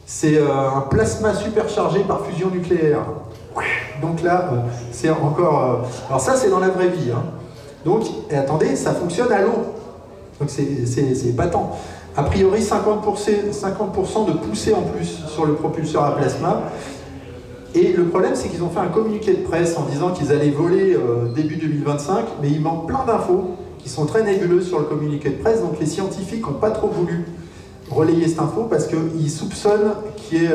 Speaker 1: c'est un plasma superchargé par fusion nucléaire. Donc là, c'est encore... alors ça c'est dans la vraie vie. Hein. Donc, et attendez, ça fonctionne à l'eau. Donc c'est épatant. A priori, 50% de poussée en plus sur le propulseur à plasma. Et le problème, c'est qu'ils ont fait un communiqué de presse en disant qu'ils allaient voler début 2025, mais il manque plein d'infos qui sont très nébuleuses sur le communiqué de presse. Donc les scientifiques n'ont pas trop voulu relayer cette info parce qu'ils soupçonnent qu'il y ait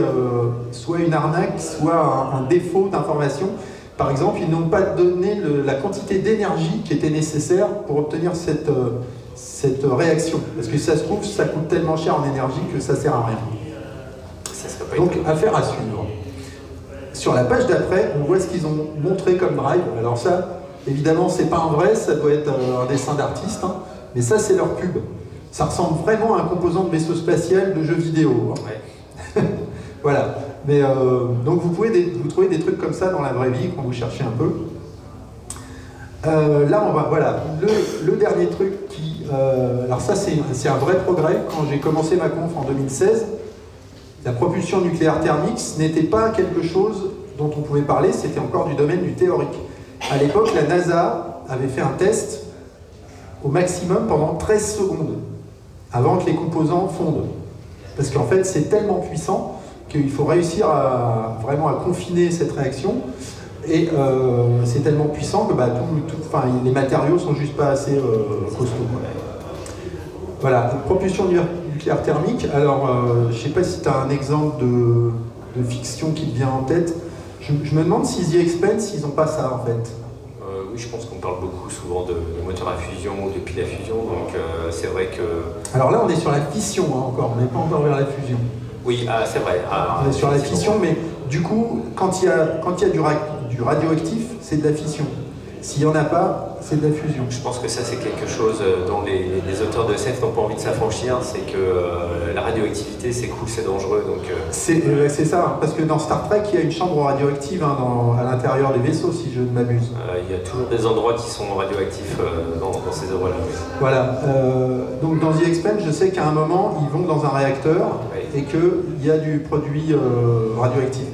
Speaker 1: soit une arnaque, soit un défaut d'information. Par exemple, ils n'ont pas donné la quantité d'énergie qui était nécessaire pour obtenir cette réaction. Parce que si ça se trouve, ça coûte tellement cher en énergie que ça sert à rien. Donc, affaire à suivre. Sur la page d'après, on voit ce qu'ils ont montré comme drive. Alors ça, évidemment, c'est pas un vrai, ça doit être un dessin d'artiste, hein, mais ça, c'est leur pub. Ça ressemble vraiment à un composant de vaisseau spatial de jeu vidéo. Hein. Ouais. Voilà. Mais donc vous pouvez vous trouver des trucs comme ça dans la vraie vie quand vous cherchez un peu. Là, voilà, le dernier truc qui... alors ça, c'est un vrai progrès. Quand j'ai commencé ma conf en 2016, la propulsion nucléaire thermique, ce n'était pas quelque chose dont on pouvait parler, c'était encore du domaine du théorique. À l'époque, la NASA avait fait un test au maximum pendant 13 secondes, avant que les composants fondent. Parce qu'en fait, c'est tellement puissant qu'il faut réussir vraiment à confiner cette réaction. Et c'est tellement puissant que les matériaux sont juste pas assez costauds. Voilà, propulsion nucléaire thermique. Alors, je sais pas si tu as un exemple de fiction qui te vient en tête. Je me demande si The Expanse, ils n'ont pas ça en fait.
Speaker 2: Oui, je pense qu'on parle beaucoup souvent de moteur à fusion ou de pile à fusion, donc c'est vrai que...
Speaker 1: Alors là, on est sur la fission encore, on n'est pas encore vers la fusion.
Speaker 2: Oui, c'est vrai.
Speaker 1: On est sur la fission, mais du coup, quand il y a du radioactif, c'est de la fission. S'il n'y en a pas, c'est de la fusion.
Speaker 2: Je pense que ça, c'est quelque chose dont les auteurs de SF n'ont pas envie de s'affranchir, c'est que la radioactivité, c'est cool, c'est dangereux.
Speaker 1: C'est ça, parce que dans Star Trek, il y a une chambre radioactive à l'intérieur des vaisseaux, si je ne m'abuse.
Speaker 2: Il y a toujours des endroits qui sont radioactifs dans ces œuvres-là.
Speaker 1: Voilà. Donc dans The Expanse, je sais qu'à un moment, ils vont dans un réacteur et qu'il y a du produit radioactif.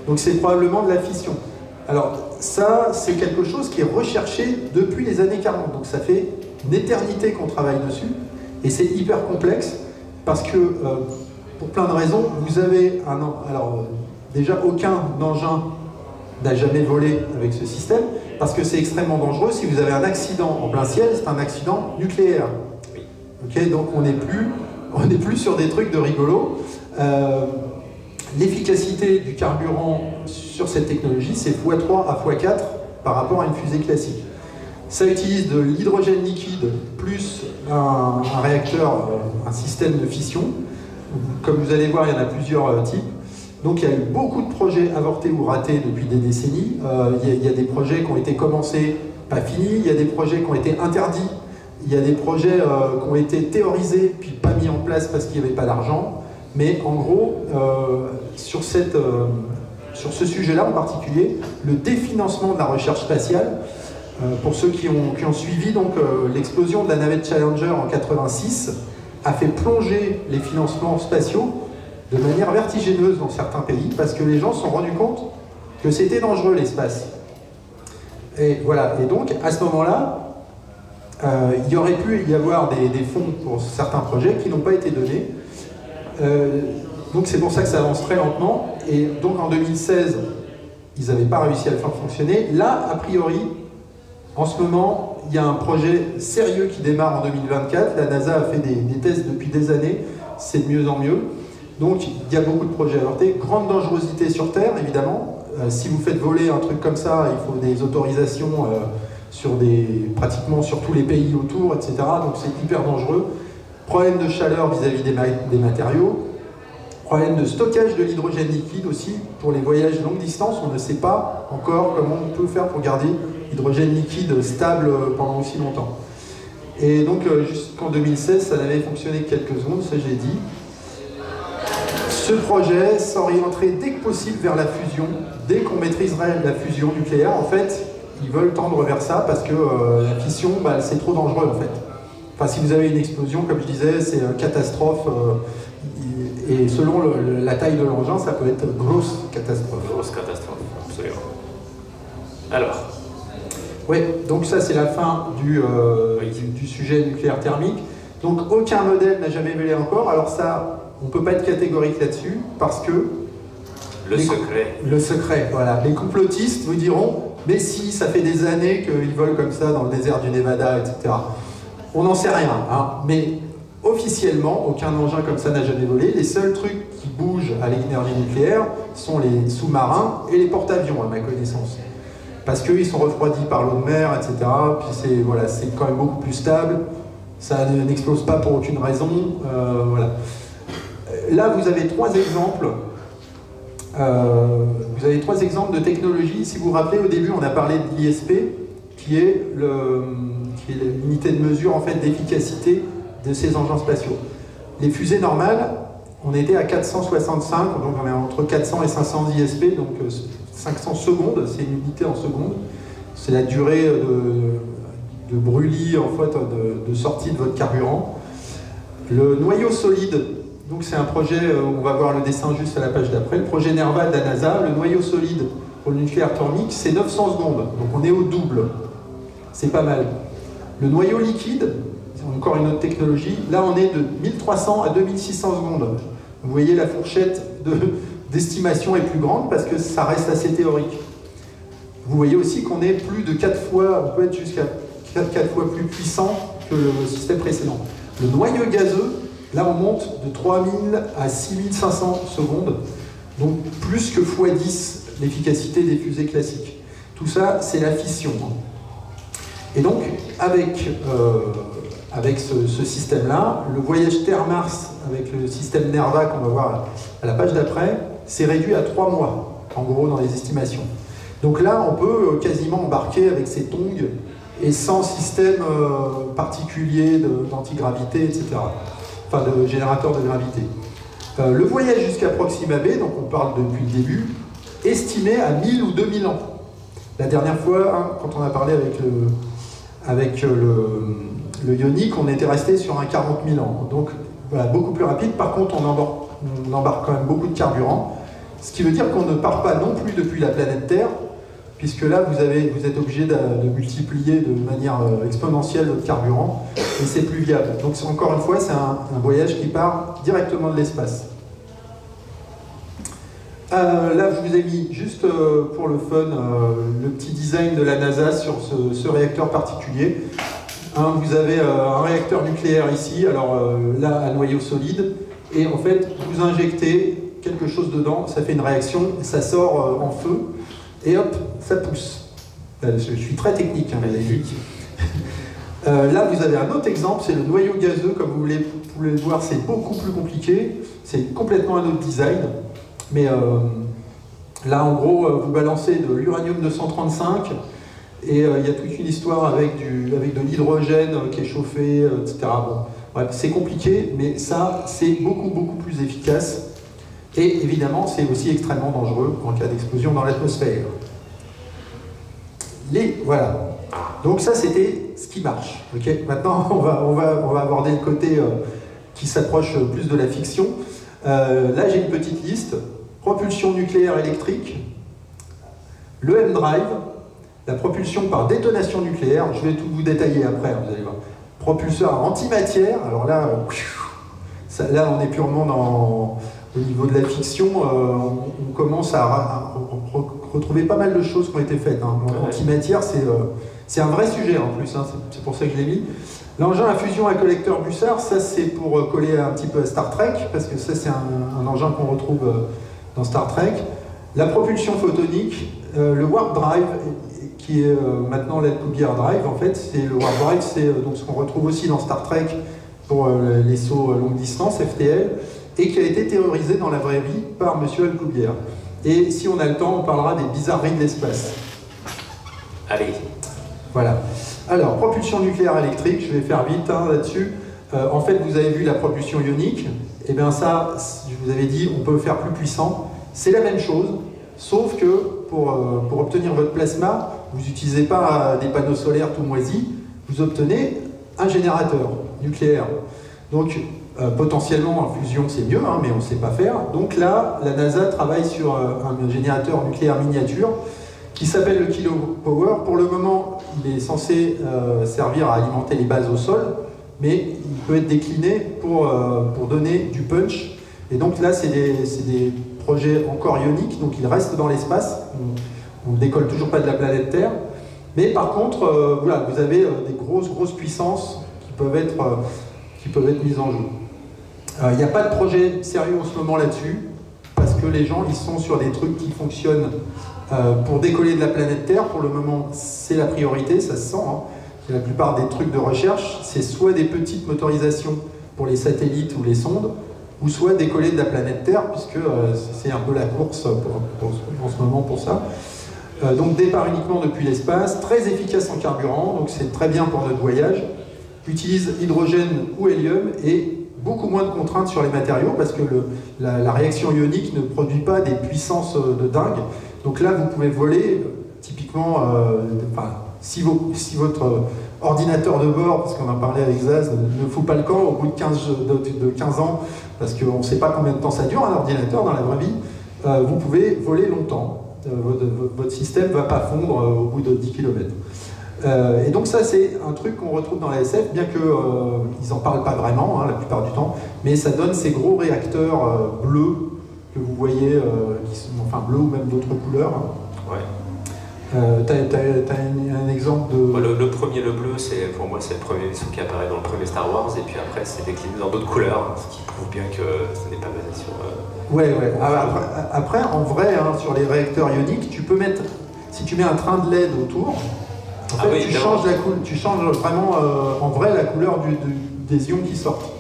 Speaker 1: Donc c'est probablement de la fission. Alors, ça, c'est quelque chose qui est recherché depuis les années 40. Donc ça fait une éternité qu'on travaille dessus. Et c'est hyper complexe parce que, pour plein de raisons, vous avez un... Alors, déjà, aucun engin n'a jamais volé avec ce système parce que c'est extrêmement dangereux. Si vous avez un accident en plein ciel, c'est un accident nucléaire. Okay, donc on n'est plus sur des trucs de rigolo. L'efficacité du carburant sur cette technologie, c'est x3 à x4 par rapport à une fusée classique. Ça utilise de l'hydrogène liquide plus un réacteur, un système de fission. Comme vous allez voir, il y en a plusieurs types. Donc il y a eu beaucoup de projets avortés ou ratés depuis des décennies. Il y a des projets qui ont été commencés, pas finis. Il y a des projets qui ont été interdits. Il y a des projets qui ont été théorisés puis pas mis en place parce qu'il n'y avait pas d'argent. Mais en gros, sur ce sujet-là en particulier, le définancement de la recherche spatiale, pour ceux qui ont suivi l'explosion de la navette Challenger en 86, a fait plonger les financements spatiaux de manière vertigineuse dans certains pays parce que les gens se sont rendus compte que c'était dangereux l'espace. Et voilà. Et donc à ce moment-là, il y aurait pu y avoir des fonds pour certains projets qui n'ont pas été donnés. Donc c'est pour ça que ça avance très lentement. Et donc en 2016, ils n'avaient pas réussi à le faire fonctionner. Là, a priori, en ce moment, il y a un projet sérieux qui démarre en 2024. La NASA a fait des tests depuis des années. C'est de mieux en mieux. Donc il y a beaucoup de projets avortés. Grande dangerosité sur Terre, évidemment. Si vous faites voler un truc comme ça, il faut des autorisations pratiquement sur tous les pays autour, etc. Donc c'est hyper dangereux. Problème de chaleur vis-à-vis des matériaux. Problème de stockage de l'hydrogène liquide aussi. Pour les voyages longue distance, on ne sait pas encore comment on peut faire pour garder l'hydrogène liquide stable pendant aussi longtemps. Et donc jusqu'en 2016, ça n'avait fonctionné que quelques secondes, ça j'ai dit. Ce projet s'orienterait dès que possible vers la fusion. Dès qu'on maîtriserait la fusion nucléaire, en fait, ils veulent tendre vers ça parce que la fission, c'est trop dangereux en fait. Enfin, si vous avez une explosion, comme je disais, c'est une catastrophe. Et selon la taille de l'engin, ça peut être une grosse catastrophe.
Speaker 2: Grosse catastrophe, absolument. Alors.
Speaker 1: Oui, donc ça c'est la fin du sujet nucléaire thermique. Donc aucun modèle n'a jamais volé encore. Alors ça, on ne peut pas être catégorique là-dessus parce que... Le secret, voilà. Les complotistes vous diront, mais si, ça fait des années qu'ils volent comme ça dans le désert du Nevada, etc. On n'en sait rien, hein. Mais officiellement, aucun engin comme ça n'a jamais volé. Les seuls trucs qui bougent à l'énergie nucléaire sont les sous-marins et les porte-avions, à ma connaissance. Parce qu'ils sont refroidis par l'eau de mer, etc. Puis c'est quand même beaucoup plus stable. Ça n'explose pas pour aucune raison. Voilà. Là, vous avez trois exemples. De technologies. Si vous vous rappelez, au début, on a parlé de l'ISP, qui est l'unité de mesure en fait, d'efficacité de ces engins spatiaux. Les fusées normales, on était à 465, donc on est entre 400 et 500 ISP, donc 500 secondes, c'est une unité en secondes. C'est la durée de brûlis, en fait, de sortie de votre carburant. Le noyau solide, donc c'est un projet, on va voir le dessin juste à la page d'après, le projet NERVA de la NASA, le noyau solide pour le nucléaire thermique, c'est 900 secondes, donc on est au double. C'est pas mal. Le noyau liquide, c'est encore une autre technologie, là on est de 1300 à 2600 secondes. Vous voyez, la fourchette d'estimation est plus grande parce que ça reste assez théorique. Vous voyez aussi qu'on est plus de 4 fois, on peut être jusqu'à 4 fois plus puissant que le système précédent. Le noyau gazeux, là on monte de 3000 à 6500 secondes, donc plus que x10 l'efficacité des fusées classiques. Tout ça, c'est la fission. Et donc, avec ce système-là, le voyage Terre-Mars avec le système NERVA qu'on va voir à la page d'après, c'est réduit à 3 mois, en gros, dans les estimations. Donc là, on peut quasiment embarquer avec ses tongs et sans système particulier d'antigravité, etc. Enfin, de générateur de gravité. Le voyage jusqu'à Proxima B, donc on parle depuis le début, estimé à 1000 ou 2000 ans. La dernière fois, hein, quand on a parlé avec le Ioniq, on était resté sur un 40 000 ans. Donc voilà, beaucoup plus rapide. Par contre, on embarque quand même beaucoup de carburant. Ce qui veut dire qu'on ne part pas non plus depuis la planète Terre, puisque là, vous êtes obligé de multiplier de manière exponentielle votre carburant, et c'est plus viable. Donc encore une fois, c'est un voyage qui part directement de l'espace. Là, je vous ai mis juste pour le fun le petit design de la NASA sur ce réacteur particulier. Vous avez un réacteur nucléaire ici, alors là à noyau solide, et en fait vous injectez quelque chose dedans, ça fait une réaction, ça sort en feu, et hop, ça pousse. Je suis très technique, hein,
Speaker 2: magnifique.
Speaker 1: Là vous avez un autre exemple, c'est le noyau gazeux, comme vous pouvez le voir, c'est beaucoup plus compliqué, c'est complètement un autre design. Mais là, en gros, vous balancez de l'uranium-235 et il y a toute une histoire avec de l'hydrogène qui est chauffé, etc. Bon, bref, c'est compliqué, mais ça, c'est beaucoup plus efficace. Et évidemment, c'est aussi extrêmement dangereux en cas d'explosion dans l'atmosphère. Voilà. Donc ça, c'était ce qui marche. Okay, maintenant, on va aborder le côté qui s'approche plus de la fiction. Là, j'ai une petite liste. Propulsion nucléaire électrique, le M-Drive, la propulsion par détonation nucléaire, je vais tout vous détailler après, vous allez voir. Propulseur à antimatière, alors là, là on est purement au niveau de la fiction, on commence à retrouver pas mal de choses qui ont été faites. Hein. Antimatière, c'est un vrai sujet en plus, hein, c'est pour ça que je l'ai mis. L'engin à fusion à collecteur Bussard, ça c'est pour coller un petit peu à Star Trek, parce que ça c'est un engin qu'on retrouve dans Star Trek. La propulsion photonique, le warp drive, qui est maintenant l'Alcubierre drive, en fait, c'est le warp drive, c'est donc ce qu'on retrouve aussi dans Star Trek pour les sauts longue distance, FTL, et qui a été théorisé dans la vraie vie par Monsieur Alcubierre. Et si on a le temps, on parlera des bizarreries de l'espace.
Speaker 2: Allez.
Speaker 1: Voilà. Alors, propulsion nucléaire électrique, je vais faire vite hein, là-dessus. En fait, vous avez vu la propulsion ionique. Et bien ça, je vous avais dit, on peut le faire plus puissant. C'est la même chose, sauf que pour obtenir votre plasma, vous n'utilisez pas des panneaux solaires tout moisis, vous obtenez un générateur nucléaire. Donc, potentiellement, en fusion, c'est mieux, hein, mais on ne sait pas faire. Donc là, la NASA travaille sur un générateur nucléaire miniature qui s'appelle le Kilopower. Pour le moment, il est censé servir à alimenter les bases au sol, mais il peut être décliné pour donner du punch. Et donc là, c'est des projets encore ioniques, donc ils restent dans l'espace. On ne décolle toujours pas de la planète Terre. Mais par contre, voilà, vous avez des grosses puissances qui peuvent être mises en jeu. Il n'y a pas de projet sérieux en ce moment là-dessus, parce que les gens, ils sont sur des trucs qui fonctionnent pour décoller de la planète Terre. Pour le moment, c'est la priorité, ça se sent. Hein. La plupart des trucs de recherche, c'est soit des petites motorisations pour les satellites ou les sondes, ou soit décoller de la planète Terre, puisque c'est un peu la course en ce moment pour ça. Donc départ uniquement depuis l'espace, très efficace en carburant, donc c'est très bien pour notre voyage. Utilise hydrogène ou hélium et beaucoup moins de contraintes sur les matériaux, parce que la réaction ionique ne produit pas des puissances de dingue. Donc là, vous pouvez voler, typiquement, si votre ordinateur de bord, parce qu'on en parlait avec Zaz, ne fout pas le camp au bout de 15 ans, parce qu'on ne sait pas combien de temps ça dure un ordinateur dans la vraie vie, vous pouvez voler longtemps. Votre système ne va pas fondre au bout de 10 km. Et donc ça, c'est un truc qu'on retrouve dans la SF, bien qu'ils n'en parlent pas vraiment, hein, la plupart du temps, mais ça donne ces gros réacteurs bleus que vous voyez, qui sont enfin bleus ou même d'autres couleurs.
Speaker 2: Ouais.
Speaker 1: T'as un exemple de...
Speaker 2: Le premier, le bleu, pour moi, c'est le premier vaisseau qui apparaît dans le premier Star Wars, et puis après, c'est décliné dans d'autres couleurs, ce qui prouve bien que ce n'est pas basé sur...
Speaker 1: Ouais. Après, en vrai, hein, sur les réacteurs ioniques, tu peux mettre... Si tu mets un train de LED autour, en fait, tu changes vraiment, en vrai, la couleur des ions qui sortent.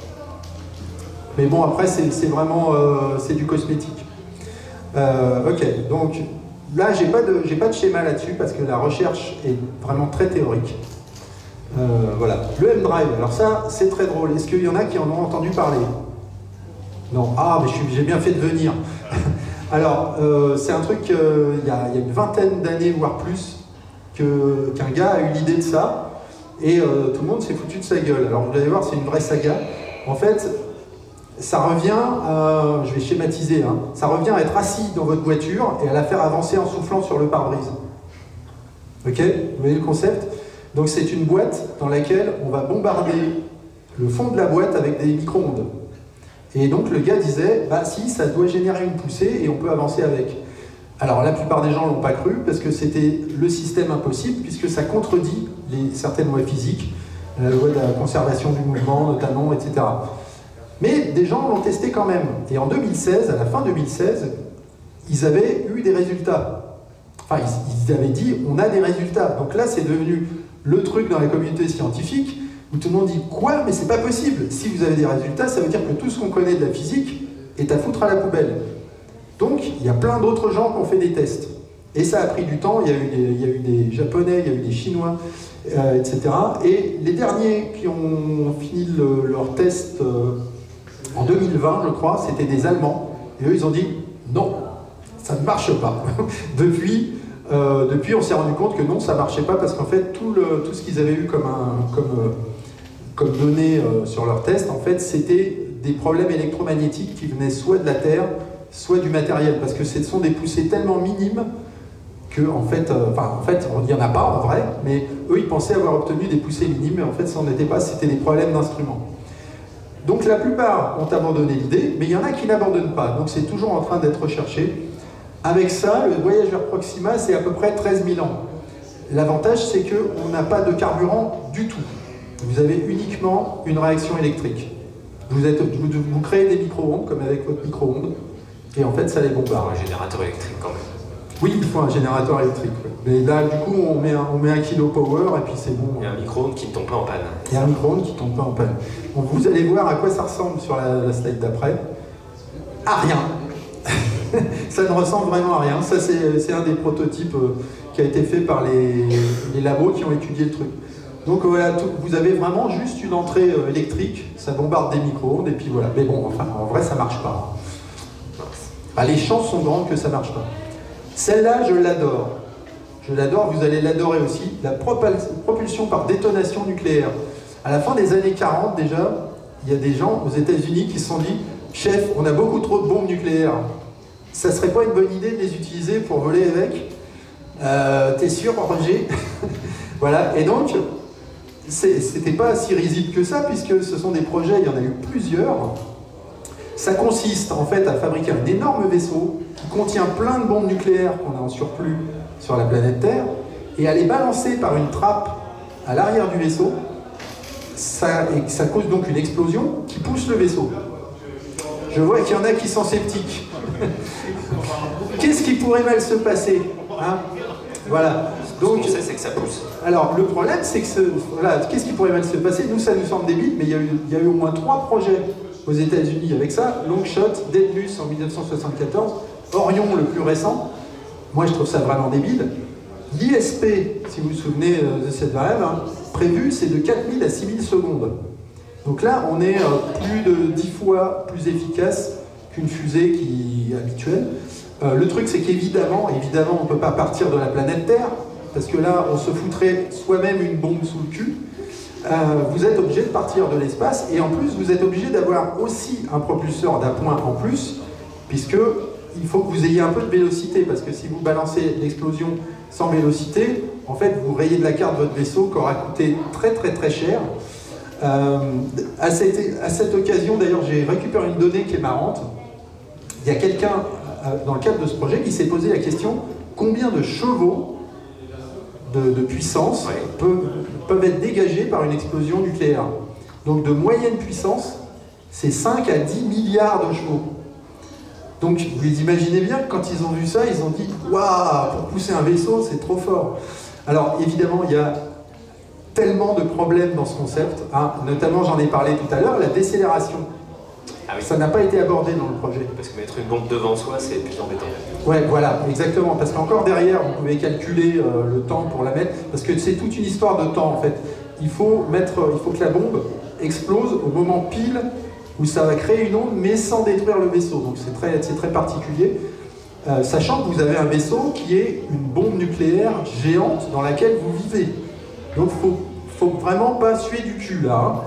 Speaker 1: Mais bon, après, c'est vraiment... c'est du cosmétique. Ok, donc... Là, j'ai pas de schéma là-dessus parce que la recherche est vraiment très théorique. Voilà. Le M-Drive, alors ça, c'est très drôle. Est-ce qu'il y en a qui en ont entendu parler? Non. Ah, mais j'ai bien fait de venir. Alors, c'est un truc, il y a une vingtaine d'années, voire plus, qu'un gars a eu l'idée de ça, et tout le monde s'est foutu de sa gueule. Alors, vous allez voir, c'est une vraie saga. En fait, ça revient, je vais schématiser, hein, ça revient à être assis dans votre voiture et à la faire avancer en soufflant sur le pare-brise. Ok, vous voyez le concept? Donc c'est une boîte dans laquelle on va bombarder le fond de la boîte avec des micro-ondes. Et donc le gars disait, bah si, ça doit générer une poussée et on peut avancer avec. Alors la plupart des gens ne l'ont pas cru parce que c'était le système impossible puisque ça contredit certaines lois physiques, la loi de la conservation du mouvement notamment, etc. Mais des gens l'ont testé quand même. Et en 2016, à la fin 2016, ils avaient eu des résultats. Enfin, ils avaient dit, on a des résultats. Donc là, c'est devenu le truc dans la communauté scientifique où tout le monde dit, quoi? Mais c'est pas possible. Si vous avez des résultats, ça veut dire que tout ce qu'on connaît de la physique est à foutre à la poubelle. Donc, il y a plein d'autres gens qui ont fait des tests. Et ça a pris du temps. Il y a eu des Japonais, il y a eu des Chinois, etc. Et les derniers qui ont fini leur test en 2020, je crois, c'était des Allemands. Et eux, ils ont dit, non, ça ne marche pas. Depuis, on s'est rendu compte que non, ça ne marchait pas parce qu'en fait, tout ce qu'ils avaient eu comme données sur leur test, en fait, c'était des problèmes électromagnétiques qui venaient soit de la Terre, soit du matériel, parce que ce sont des poussées tellement minimes que, en fait, il n'y en a pas en vrai, mais eux, ils pensaient avoir obtenu des poussées minimes, mais en fait, ça n'en était pas, c'était des problèmes d'instruments. Donc la plupart ont abandonné l'idée, mais il y en a qui n'abandonnent pas, donc c'est toujours en train d'être recherché. Avec ça, le voyage vers Proxima, c'est à peu près 13 000 ans. L'avantage, c'est qu'on n'a pas de carburant du tout. Vous avez uniquement une réaction électrique. Vous créez des micro-ondes, comme avec votre micro-ondes, et en fait, ça les bombarde.
Speaker 2: Un générateur électrique, quand même.
Speaker 1: Oui, il faut un générateur électrique. Mais là, du coup, on met un kilopower, et puis c'est bon.
Speaker 2: Il y a un micro-ondes qui ne tombe pas en panne.
Speaker 1: Il y a un micro-ondes qui ne tombe pas en panne. Donc, vous allez voir à quoi ça ressemble sur la slide d'après. À rien. Ça ne ressemble vraiment à rien. Ça, c'est un des prototypes qui a été fait par les labos qui ont étudié le truc. Donc voilà, vous avez vraiment juste une entrée électrique, ça bombarde des micro-ondes, et puis voilà. Mais bon, enfin, en vrai, ça ne marche pas. Bah, les chances sont grandes que ça ne marche pas. Celle-là, je l'adore. Je l'adore, vous allez l'adorer aussi. La propulsion par détonation nucléaire. À la fin des années 40, déjà, il y a des gens aux États-Unis qui se sont dit « Chef, on a beaucoup trop de bombes nucléaires. Ça serait pas une bonne idée de les utiliser pour voler avec? T'es sûr, Roger ?» Voilà, et donc, c'était pas si risible que ça, puisque ce sont des projets, il y en a eu plusieurs. Ça consiste en fait à fabriquer un énorme vaisseau qui contient plein de bombes nucléaires qu'on a en surplus sur la planète Terre, et à les balancer par une trappe à l'arrière du vaisseau. Ça cause donc une explosion qui pousse le vaisseau. Je vois qu'il y en a qui sont sceptiques. Qu'est-ce qui pourrait mal se passer, hein? Voilà. Donc,
Speaker 2: ce qu'on sait, c'est que ça pousse.
Speaker 1: Alors, le problème, c'est que voilà, qu'est-ce qui pourrait mal se passer? Nous, ça nous semble débile, mais il y a eu au moins 3 projets aux États-Unis avec ça. Longshot, Daedalus en 1974, Orion le plus récent. Moi, je trouve ça vraiment débile. L'ISP, si vous vous souvenez de cette variable, hein, prévue, c'est de 4000 à 6000 secondes. Donc là, on est plus de 10 fois plus efficace qu'une fusée qui est habituelle. Le truc, c'est qu'évidemment, on ne peut pas partir de la planète Terre, parce que là, on se foutrait soi-même une bombe sous le cul. Vous êtes obligé de partir de l'espace, et en plus, vous êtes obligé d'avoir aussi un propulseur d'appoint en plus, puisque il faut que vous ayez un peu de vélocité, parce que si vous balancez l'explosion sans vélocité, en fait, vous rayez de la carte votre vaisseau qui aura coûté très très très cher. À cette occasion, d'ailleurs, j'ai récupéré une donnée qui est marrante. Il y a quelqu'un, dans le cadre de ce projet, qui s'est posé la question combien de chevaux de puissance peuvent être dégagés par une explosion nucléaire. Donc de moyenne puissance, c'est 5 à 10 milliards de chevaux. Donc vous imaginez bien que quand ils ont vu ça, ils ont dit « Waouh, pour pousser un vaisseau, c'est trop fort !» Alors évidemment, il y a tellement de problèmes dans ce concept, hein. Notamment, j'en ai parlé tout à l'heure, la décélération.
Speaker 2: Ah oui.
Speaker 1: Ça n'a pas été abordé dans le projet.
Speaker 2: Parce que mettre une bombe devant soi, c'est plus embêtant.
Speaker 1: Ouais, voilà, exactement. Parce qu'encore derrière, vous pouvez calculer le temps pour la mettre, parce que c'est toute une histoire de temps en fait. Il faut que la bombe explose au moment pile où ça va créer une onde, mais sans détruire le vaisseau. Donc c'est très particulier. Sachant que vous avez un vaisseau qui est une bombe nucléaire géante dans laquelle vous vivez. Donc faut vraiment pas suer du cul là.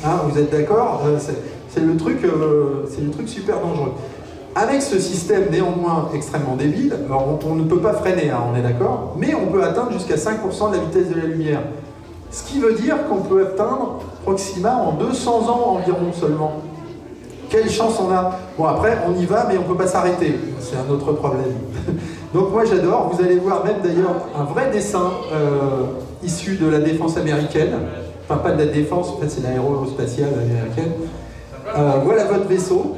Speaker 1: Hein, vous êtes d'accord? C'est le truc super dangereux. Avec ce système néanmoins extrêmement débile, alors on ne peut pas freiner, hein, on est d'accord, mais on peut atteindre jusqu'à 5% de la vitesse de la lumière. Ce qui veut dire qu'on peut atteindre Proxima en 200 ans environ seulement. Quelle chance on a! Bon, après, on y va, mais on ne peut pas s'arrêter. C'est un autre problème. Donc moi, j'adore. Vous allez voir même d'ailleurs un vrai dessin issu de la défense américaine. Enfin, pas de la défense, en fait, c'est l'aérospatiale américaine. Voilà votre vaisseau.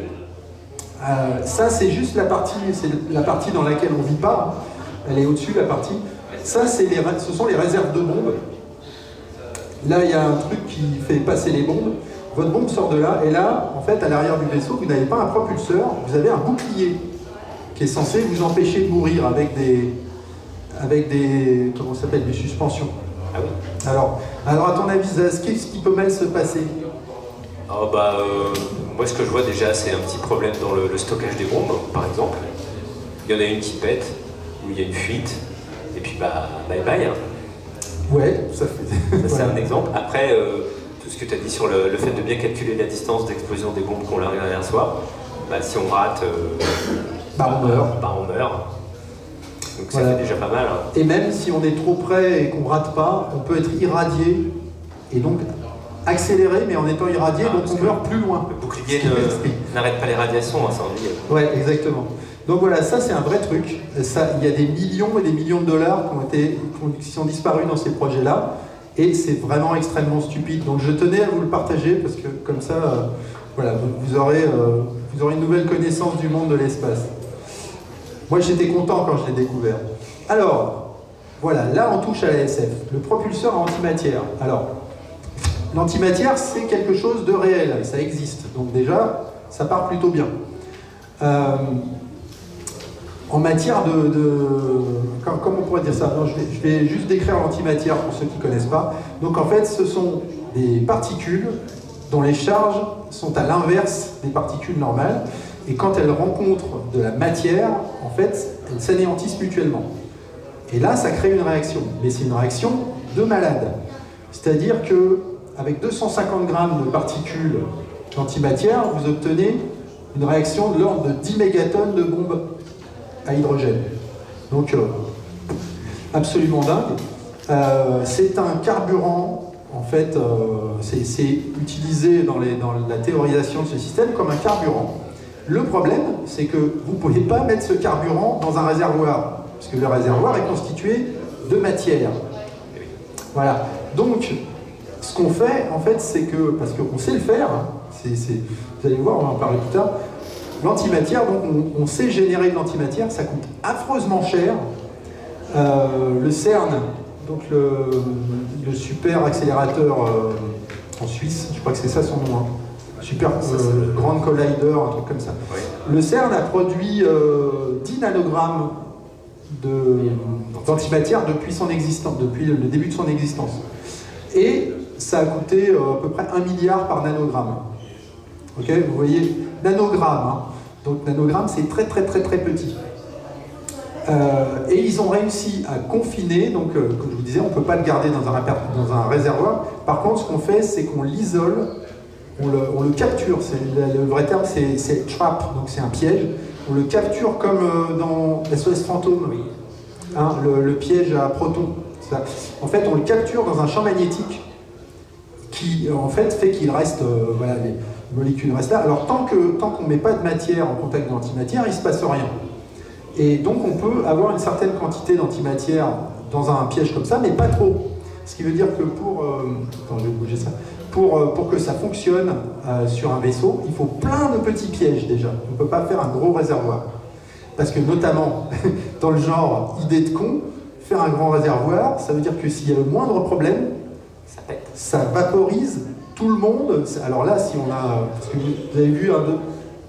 Speaker 1: Ça, c'est juste c'est la partie dans laquelle on ne vit pas. Elle est au-dessus, la partie. Ça, ce sont les réserves de bombes. Là, il y a un truc qui fait passer les bombes. Votre bombe sort de là, et là, en fait, à l'arrière du vaisseau, vous n'avez pas un propulseur, vous avez un bouclier qui est censé vous empêcher de mourir avec des comment ça s'appelle, des suspensions.
Speaker 2: Ah oui.
Speaker 1: Alors à ton avis, Zaz, qu'est-ce qui peut mal se passer?
Speaker 2: Moi, ce que je vois déjà, c'est un petit problème dans le stockage des bombes, par exemple. Il y en a une qui pète, ou il y a une fuite, et puis bye bye. Hein.
Speaker 1: Ouais, ça fait.
Speaker 2: Ça, c'est un exemple. Après, tout ce que tu as dit sur le fait de bien calculer la distance d'explosion des bombes qu'on a derrière soi, si on rate,
Speaker 1: on meurt.
Speaker 2: On meurt. Donc ça
Speaker 1: voilà.
Speaker 2: fait déjà pas mal. Hein.
Speaker 1: Et même si on est trop près et qu'on rate pas, on peut être irradié, et donc accéléré, mais en étant irradié, donc on meurt plus loin.
Speaker 2: Le bouclier n'arrête pas les radiations, hein, ça en dit.
Speaker 1: Ouais, exactement. Donc voilà, ça c'est un vrai truc. Il y a des millions et des millions de dollars qui sont disparus dans ces projets-là, et c'est vraiment extrêmement stupide. Donc je tenais à vous le partager, parce que comme ça, voilà, vous aurez une nouvelle connaissance du monde de l'espace. Moi j'étais content quand je l'ai découvert. Alors, voilà, là on touche à la SF, le propulseur à antimatière. Alors, l'antimatière c'est quelque chose de réel, ça existe, donc déjà, ça part plutôt bien. En matière comment on pourrait dire ça? Non, je vais juste décrire l'antimatière pour ceux qui ne connaissent pas. Donc en fait, ce sont des particules dont les charges sont à l'inverse des particules normales. Et quand elles rencontrent de la matière, en fait, elles s'anéantissent mutuellement. Et là, ça crée une réaction. Mais c'est une réaction de malade. C'est-à-dire qu'avec 250 grammes de particules d'antimatière, vous obtenez une réaction de l'ordre de 10 mégatonnes de bombes à hydrogène. Donc, absolument dingue. C'est un carburant, en fait, c'est utilisé dans la théorisation de ce système comme un carburant. Le problème, c'est que vous ne pouvez pas mettre ce carburant dans un réservoir, parce que le réservoir est constitué de matière. Voilà. Donc, ce qu'on fait, en fait, c'est que, parce qu'on sait le faire, vous allez voir, on va en parler plus tard, l'antimatière, donc on sait générer de l'antimatière, ça coûte affreusement cher. Le CERN, donc le super accélérateur en Suisse, je crois que c'est ça son nom, hein. Super Grand Collider, un truc comme ça.
Speaker 2: Oui.
Speaker 1: Le CERN a produit 10 nanogrammes d'antimatière depuis son existence, depuis le début de son existence. Et ça a coûté à peu près 1 milliard par nanogramme. Ok, vous voyez, nanogramme, hein. Donc nanogramme c'est très très très très petit. Et ils ont réussi à confiner, donc comme je vous disais, on ne peut pas le garder dans un réservoir. Par contre, ce qu'on fait, c'est qu'on l'isole, on le capture. Le vrai terme, c'est trap, donc c'est un piège. On le capture comme dans SOS Fantôme, hein, le piège à protons. Ça. En fait, on le capture dans un champ magnétique qui, en fait qu'il reste, voilà, les molécules restent là. Alors, tant qu'on ne met pas de matière en contact de l'antimatière, il ne se passe rien. Et donc, on peut avoir une certaine quantité d'antimatière dans un piège comme ça, mais pas trop. Ce qui veut dire que attends, je vais bouger ça. Pour que ça fonctionne sur un vaisseau, il faut plein de petits pièges déjà. On ne peut pas faire un gros réservoir. Parce que notamment, dans le genre idée de con, faire un grand réservoir, ça veut dire que s'il y a le moindre problème,
Speaker 2: ça pète.
Speaker 1: Ça vaporise tout le monde. Alors là, si on a... Parce que vous avez vu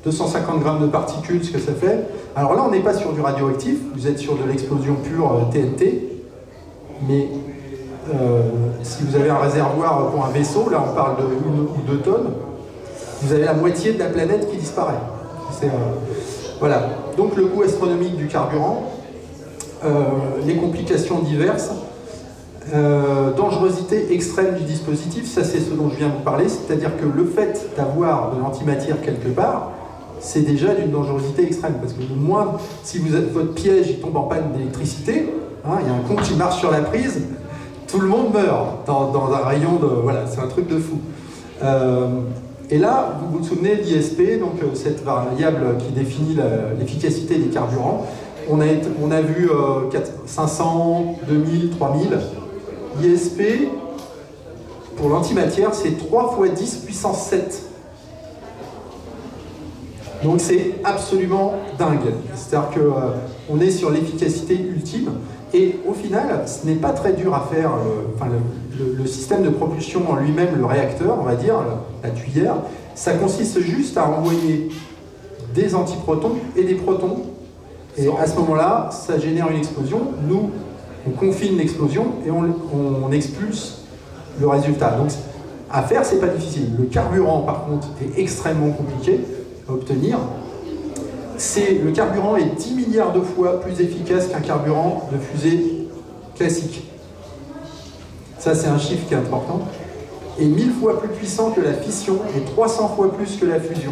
Speaker 1: 250 grammes de particules, ce que ça fait. Alors là, on n'est pas sur du radioactif, vous êtes sur de l'explosion pure TNT. Mais si vous avez un réservoir pour un vaisseau, là on parle de 1 ou 2 tonnes, vous avez la moitié de la planète qui disparaît. Voilà. Donc le coût astronomique du carburant, les complications diverses, dangerosité extrême du dispositif, ça c'est ce dont je viens de vous parler, c'est-à-dire que le fait d'avoir de l'antimatière quelque part, c'est déjà d'une dangerosité extrême. Parce que le moins, si votre piège il tombe en panne d'électricité, hein, il y a un con qui marche sur la prise, tout le monde meurt dans un rayon de... Voilà, c'est un truc de fou. Et là, vous vous souvenez de l'ISP, donc cette variable qui définit l'efficacité des carburants. On a vu 500, 2000, 3000. L'ISP, pour l'antimatière, c'est 3 × 10 puissance 7. Donc c'est absolument dingue. C'est-à-dire qu'on est sur l'efficacité ultime. Et au final, ce n'est pas très dur à faire. Le système de propulsion en lui-même, le réacteur, on va dire, la tuyère, ça consiste juste à envoyer des antiprotons et des protons. Et à ce moment-là, ça génère une explosion. Nous, on confine l'explosion et on expulse le résultat. Donc à faire, c'est pas difficile. Le carburant, par contre, est extrêmement compliqué à obtenir. Le carburant est 10 milliards de fois plus efficace qu'un carburant de fusée classique. Ça, c'est un chiffre qui est important. Et 1000 fois plus puissant que la fission et 300 fois plus que la fusion.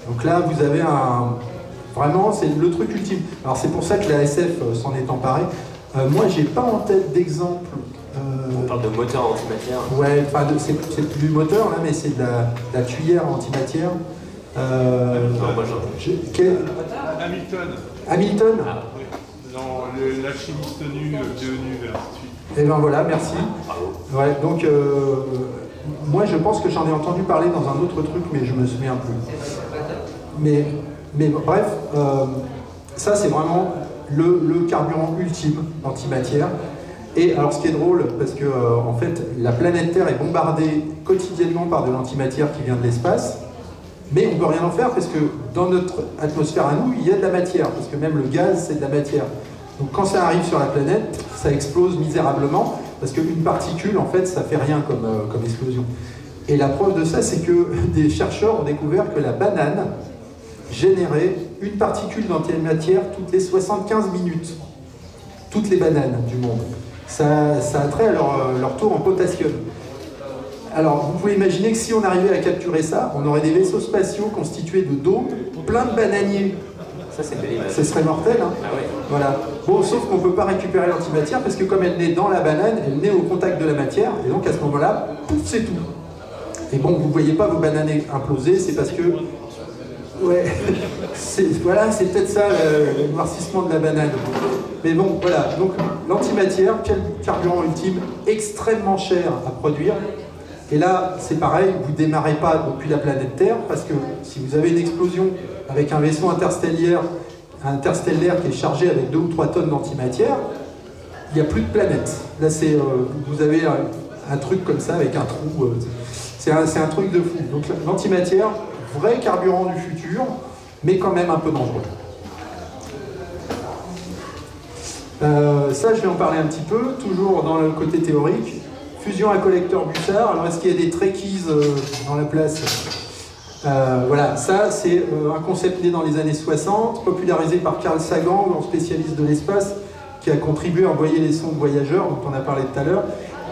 Speaker 1: Donc là, vous avez vraiment, c'est le truc ultime. Alors c'est pour ça que la SF s'en est emparée. Moi, j'ai pas en tête d'exemple.
Speaker 2: On parle de moteur antimatière.
Speaker 1: Ouais, enfin, c'est plus du moteur, là, mais c'est de la tuyère antimatière.
Speaker 3: Hamilton.
Speaker 1: Hamilton.
Speaker 3: Ah, oui. Dans l'alchimiste nu, devenu vers suite.
Speaker 1: Et ben voilà, merci. Ouais, donc moi je pense que j'en ai entendu parler dans un autre truc, mais je me souviens plus. Mais bref, ça c'est vraiment le carburant ultime antimatière. Et alors ce qui est drôle, parce que en fait la planète Terre est bombardée quotidiennement par de l'antimatière qui vient de l'espace. Mais on ne peut rien en faire parce que dans notre atmosphère à nous, il y a de la matière, parce que même le gaz, c'est de la matière. Donc quand ça arrive sur la planète, ça explose misérablement, parce qu'une particule, en fait, ça fait rien comme explosion. Et la preuve de ça, c'est que des chercheurs ont découvert que la banane générait une particule d'antimatière toutes les 75 minutes. Toutes les bananes du monde. Ça a trait à leur taux en potassium. Alors, vous pouvez imaginer que si on arrivait à capturer ça, on aurait des vaisseaux spatiaux constitués de dômes, plein de bananiers.
Speaker 2: Ça, c'est belle image.
Speaker 1: Ce serait mortel, hein.
Speaker 2: Ah ouais.
Speaker 1: Voilà. Bon, sauf qu'on ne peut pas récupérer l'antimatière parce que comme elle naît dans la banane, elle naît au contact de la matière, et donc à ce moment-là, pouf, c'est tout. Et bon, vous ne voyez pas vos bananes imploser, c'est parce que... Ouais, voilà, c'est peut-être ça, le noircissement de la banane. Mais bon, voilà. Donc, l'antimatière, quel carburant ultime, extrêmement cher à produire. Et là, c'est pareil, vous ne démarrez pas depuis la planète Terre, parce que si vous avez une explosion avec un vaisseau interstellaire qui est chargé avec 2 ou 3 tonnes d'antimatière, il n'y a plus de planète. Là, vous avez un truc comme ça avec un trou. C'est un truc de fou. Donc l'antimatière, vrai carburant du futur, mais quand même un peu dangereux. Ça, je vais en parler un petit peu, toujours dans le côté théorique. Fusion à collecteur Bussard. Alors, est-ce qu'il y a des trekkies dans la place? Voilà, ça, c'est un concept né dans les années 60, popularisé par Carl Sagan, grand spécialiste de l'espace, qui a contribué à envoyer les sondes voyageurs, dont on a parlé tout à l'heure.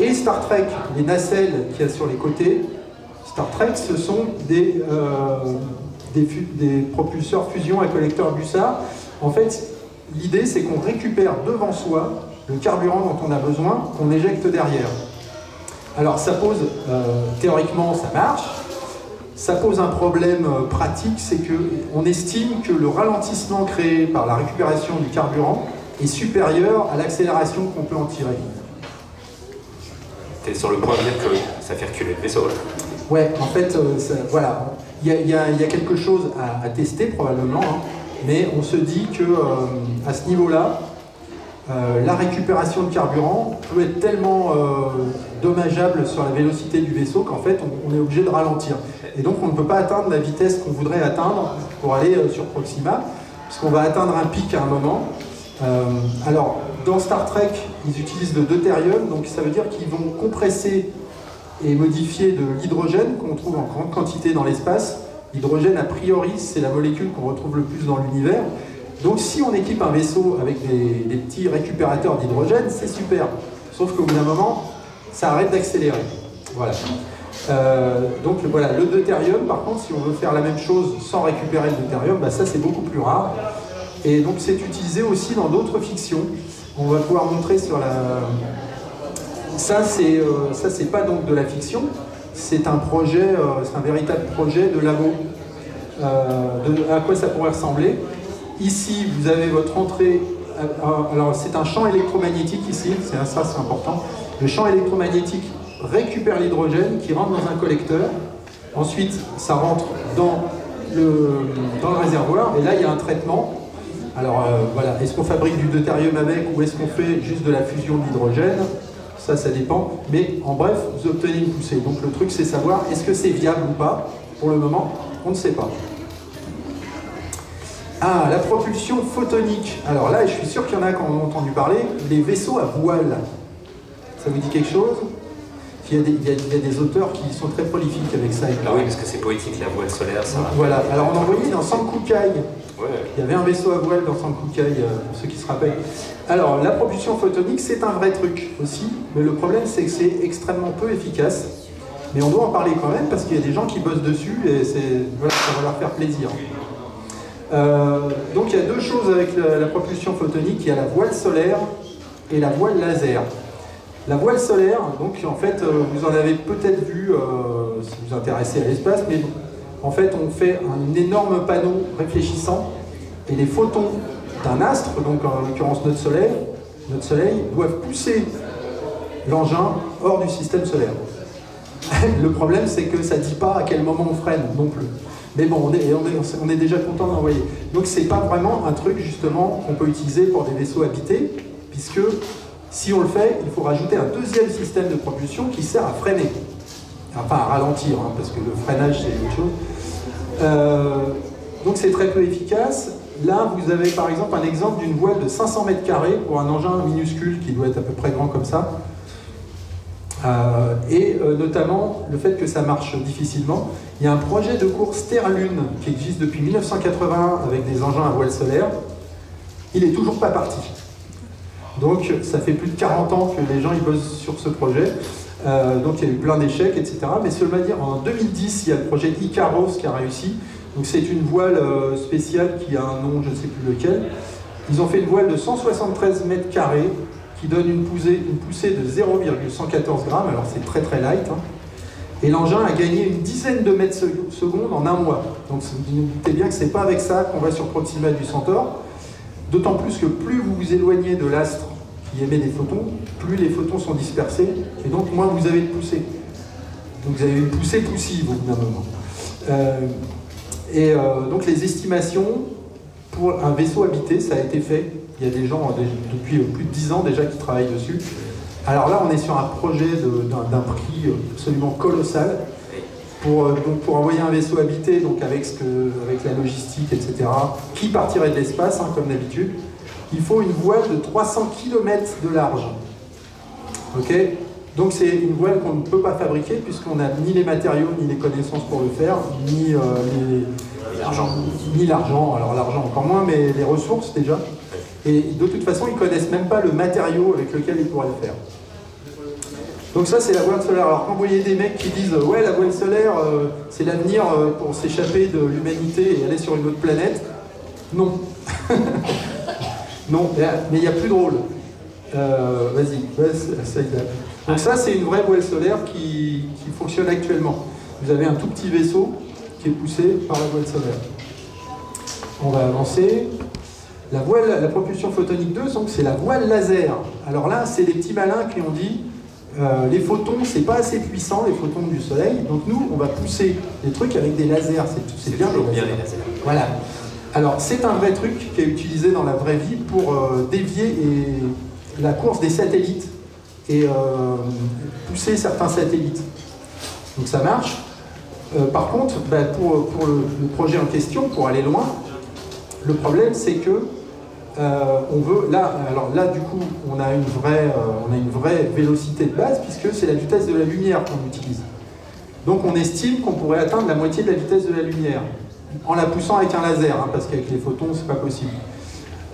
Speaker 1: Et Star Trek, les nacelles qu'il y a sur les côtés. Star Trek, ce sont des propulseurs fusion à collecteur Bussard. En fait, l'idée, c'est qu'on récupère devant soi le carburant dont on a besoin, qu'on éjecte derrière. Alors ça pose, théoriquement ça marche, ça pose un problème pratique, c'est qu'on estime que le ralentissement créé par la récupération du carburant est supérieur à l'accélération qu'on peut en tirer.
Speaker 2: Tu es sur le point de dire que ça fait reculer le vaisseau là.
Speaker 1: Ouais, en fait, voilà, il y a quelque chose à tester probablement, hein, mais on se dit que à ce niveau-là, la récupération de carburant peut être tellement dommageable sur la vélocité du vaisseau qu'en fait on est obligé de ralentir. Et donc on ne peut pas atteindre la vitesse qu'on voudrait atteindre pour aller sur Proxima, puisqu'on va atteindre un pic à un moment. Alors dans Star Trek, ils utilisent le deutérium, donc ça veut dire qu'ils vont compresser et modifier de l'hydrogène qu'on trouve en grande quantité dans l'espace. L'hydrogène, a priori, c'est la molécule qu'on retrouve le plus dans l'univers. Donc si on équipe un vaisseau avec des petits récupérateurs d'hydrogène, c'est super. Sauf qu'au bout d'un moment, ça arrête d'accélérer. Voilà. Donc voilà, le deutérium, par contre, si on veut faire la même chose sans récupérer le deutérium, bah, ça c'est beaucoup plus rare. Et donc c'est utilisé aussi dans d'autres fictions. On va pouvoir montrer sur la... Ça c'est pas donc de la fiction, c'est un projet, c'est un véritable projet de labo. À quoi ça pourrait ressembler. Ici, vous avez votre entrée. Alors c'est un champ électromagnétique ici, ça c'est important. Le champ électromagnétique récupère l'hydrogène qui rentre dans un collecteur. Ensuite, ça rentre dans le réservoir et là il y a un traitement. Alors voilà, est-ce qu'on fabrique du deutérium avec ou est-ce qu'on fait juste de la fusion d'hydrogène? Ça dépend. Mais en bref, vous obtenez une poussée. Donc le truc c'est savoir est-ce que c'est viable ou pas. Pour le moment, on ne sait pas. Ah, la propulsion photonique. Alors là, je suis sûr qu'il y en a qui en ont entendu parler, les vaisseaux à voile. Ça vous dit quelque chose? Il y a des auteurs qui sont très prolifiques avec ça.
Speaker 2: Ah oui, parce que c'est poétique, la voile solaire, ça.
Speaker 1: Voilà, alors on envoyait dans Sankukai.
Speaker 2: Ouais.
Speaker 1: Il y avait un vaisseau à voile dans Sankukai, pour ceux qui se rappellent. Alors, la propulsion photonique, c'est un vrai truc aussi, mais le problème, c'est que c'est extrêmement peu efficace. Mais on doit en parler quand même, parce qu'il y a des gens qui bossent dessus, et voilà, ça va leur faire plaisir. Donc il y a deux choses avec la propulsion photonique, il y a la voile solaire et la voile laser. La voile solaire, donc en fait vous en avez peut-être vu si vous vous intéressez à l'espace, mais en fait on fait un énorme panneau réfléchissant et les photons d'un astre, donc en l'occurrence notre soleil, doivent pousser l'engin hors du système solaire. Le problème c'est que ça ne dit pas à quel moment on freine non plus. Mais bon, on est déjà content d'envoyer. Donc c'est pas vraiment un truc justement qu'on peut utiliser pour des vaisseaux habités, puisque si on le fait, il faut rajouter un deuxième système de propulsion qui sert à freiner. Enfin à ralentir, hein, parce que le freinage c'est autre chose. Donc c'est très peu efficace. Là vous avez par exemple un exemple d'une voile de 500 mètres carrés pour un engin minuscule qui doit être à peu près grand comme ça. Notamment le fait que ça marche difficilement. Il y a un projet de course Terre-Lune qui existe depuis 1981 avec des engins à voile solaire. Il n'est toujours pas parti. Donc ça fait plus de 40 ans que les gens ils bossent sur ce projet. Donc il y a eu plein d'échecs, etc. Mais seulement dire, en 2010, il y a le projet Icaros qui a réussi. Donc c'est une voile spéciale qui a un nom, je ne sais plus lequel. Ils ont fait une voile de 173 mètres carrés qui donne une poussée de 0,114 grammes, alors c'est très très light. Hein. Et l'engin a gagné une dizaine de mètres secondes en un mois. Donc vous doutez bien que c'est pas avec ça qu'on va sur Proxima du Centaure. D'autant plus que plus vous vous éloignez de l'astre qui émet des photons, plus les photons sont dispersés, et donc moins vous avez de poussée. Donc vous avez une poussée poussive au bout d'un moment. Donc les estimations pour un vaisseau habité, ça a été fait. Il y a des gens depuis plus de 10 ans déjà qui travaillent dessus. Alors là, on est sur un projet d'un prix absolument colossal pour envoyer un vaisseau habité, donc avec la logistique, etc., qui partirait de l'espace, hein, comme d'habitude. Il faut une voile de 300 km de large. Ok ? Donc c'est une voile qu'on ne peut pas fabriquer puisqu'on n'a ni les matériaux, ni les connaissances pour le faire, ni l'argent. Alors l'argent encore moins, mais les ressources déjà. Et de toute façon, ils ne connaissent même pas le matériau avec lequel ils pourraient le faire. Donc ça, c'est la voile solaire. Alors quand vous voyez des mecs qui disent « Ouais, la voile solaire, c'est l'avenir pour s'échapper de l'humanité et aller sur une autre planète », non. Non, mais il y a plus drôle. Vas-y, donc ça, c'est une vraie voile solaire qui fonctionne actuellement. Vous avez un tout petit vaisseau qui est poussé par la voile solaire. On va avancer. La propulsion photonique 2, donc c'est la voile laser. Alors là, c'est des petits malins qui ont dit les photons, c'est pas assez puissant, les photons du soleil, donc nous, on va pousser des trucs avec des lasers. C'est bien les lasers. Voilà. Alors, c'est un vrai truc qui est utilisé dans la vraie vie pour dévier la course des satellites et pousser certains satellites. Donc ça marche. Par contre, pour le projet en question, pour aller loin, le problème c'est que on veut là du coup on a une vraie vélocité de base puisque c'est la vitesse de la lumière qu'on utilise. Donc on estime qu'on pourrait atteindre la moitié de la vitesse de la lumière en la poussant avec un laser, hein, parce qu'avec les photons c'est pas possible.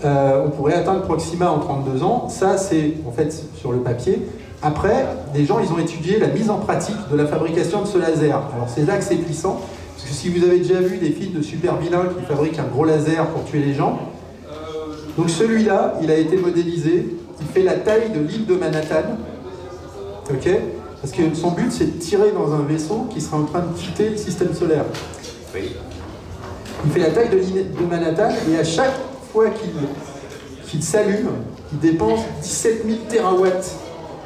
Speaker 1: On pourrait atteindre Proxima en 32 ans. Ça c'est en fait sur le papier. Après, des gens, ils ont étudié la mise en pratique de la fabrication de ce laser. Alors c'est là que c'est puissant, parce que si vous avez déjà vu des films de super vilains qui fabriquent un gros laser pour tuer les gens, donc celui-là, il a été modélisé, il fait la taille de l'île de Manhattan, ok? Parce que son but, c'est de tirer dans un vaisseau qui sera en train de quitter le système solaire.
Speaker 2: Oui.
Speaker 1: Il fait la taille de l'île de Manhattan, et à chaque fois qu'il s'allume, il dépense 17 000 terawatts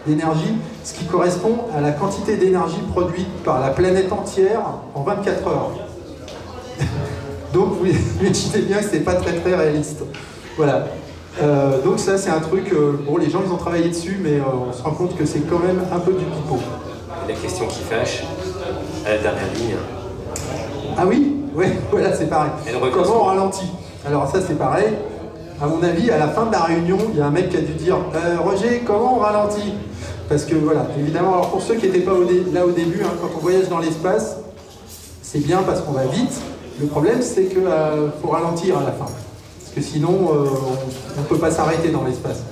Speaker 1: d'énergie, ce qui correspond à la quantité d'énergie produite par la planète entière en 24 heures. Donc vous imaginez bien que c'est pas très réaliste. Voilà. Donc ça c'est un truc, bon les gens ils ont travaillé dessus, mais on se rend compte que c'est quand même un peu du pipeau.
Speaker 2: La question qui fâche, à la dernière ligne.
Speaker 1: Ah oui, ouais, voilà c'est pareil. Comment on ralentit? Alors ça c'est pareil. À mon avis, à la fin de la réunion, il y a un mec qui a dû dire Roger, comment on ralentit? Parce que voilà, évidemment, alors pour ceux qui n'étaient pas là au début, hein, quand on voyage dans l'espace, c'est bien parce qu'on va vite. Le problème, c'est qu'il faut ralentir à la fin. Parce que sinon, on ne peut pas s'arrêter dans l'espace.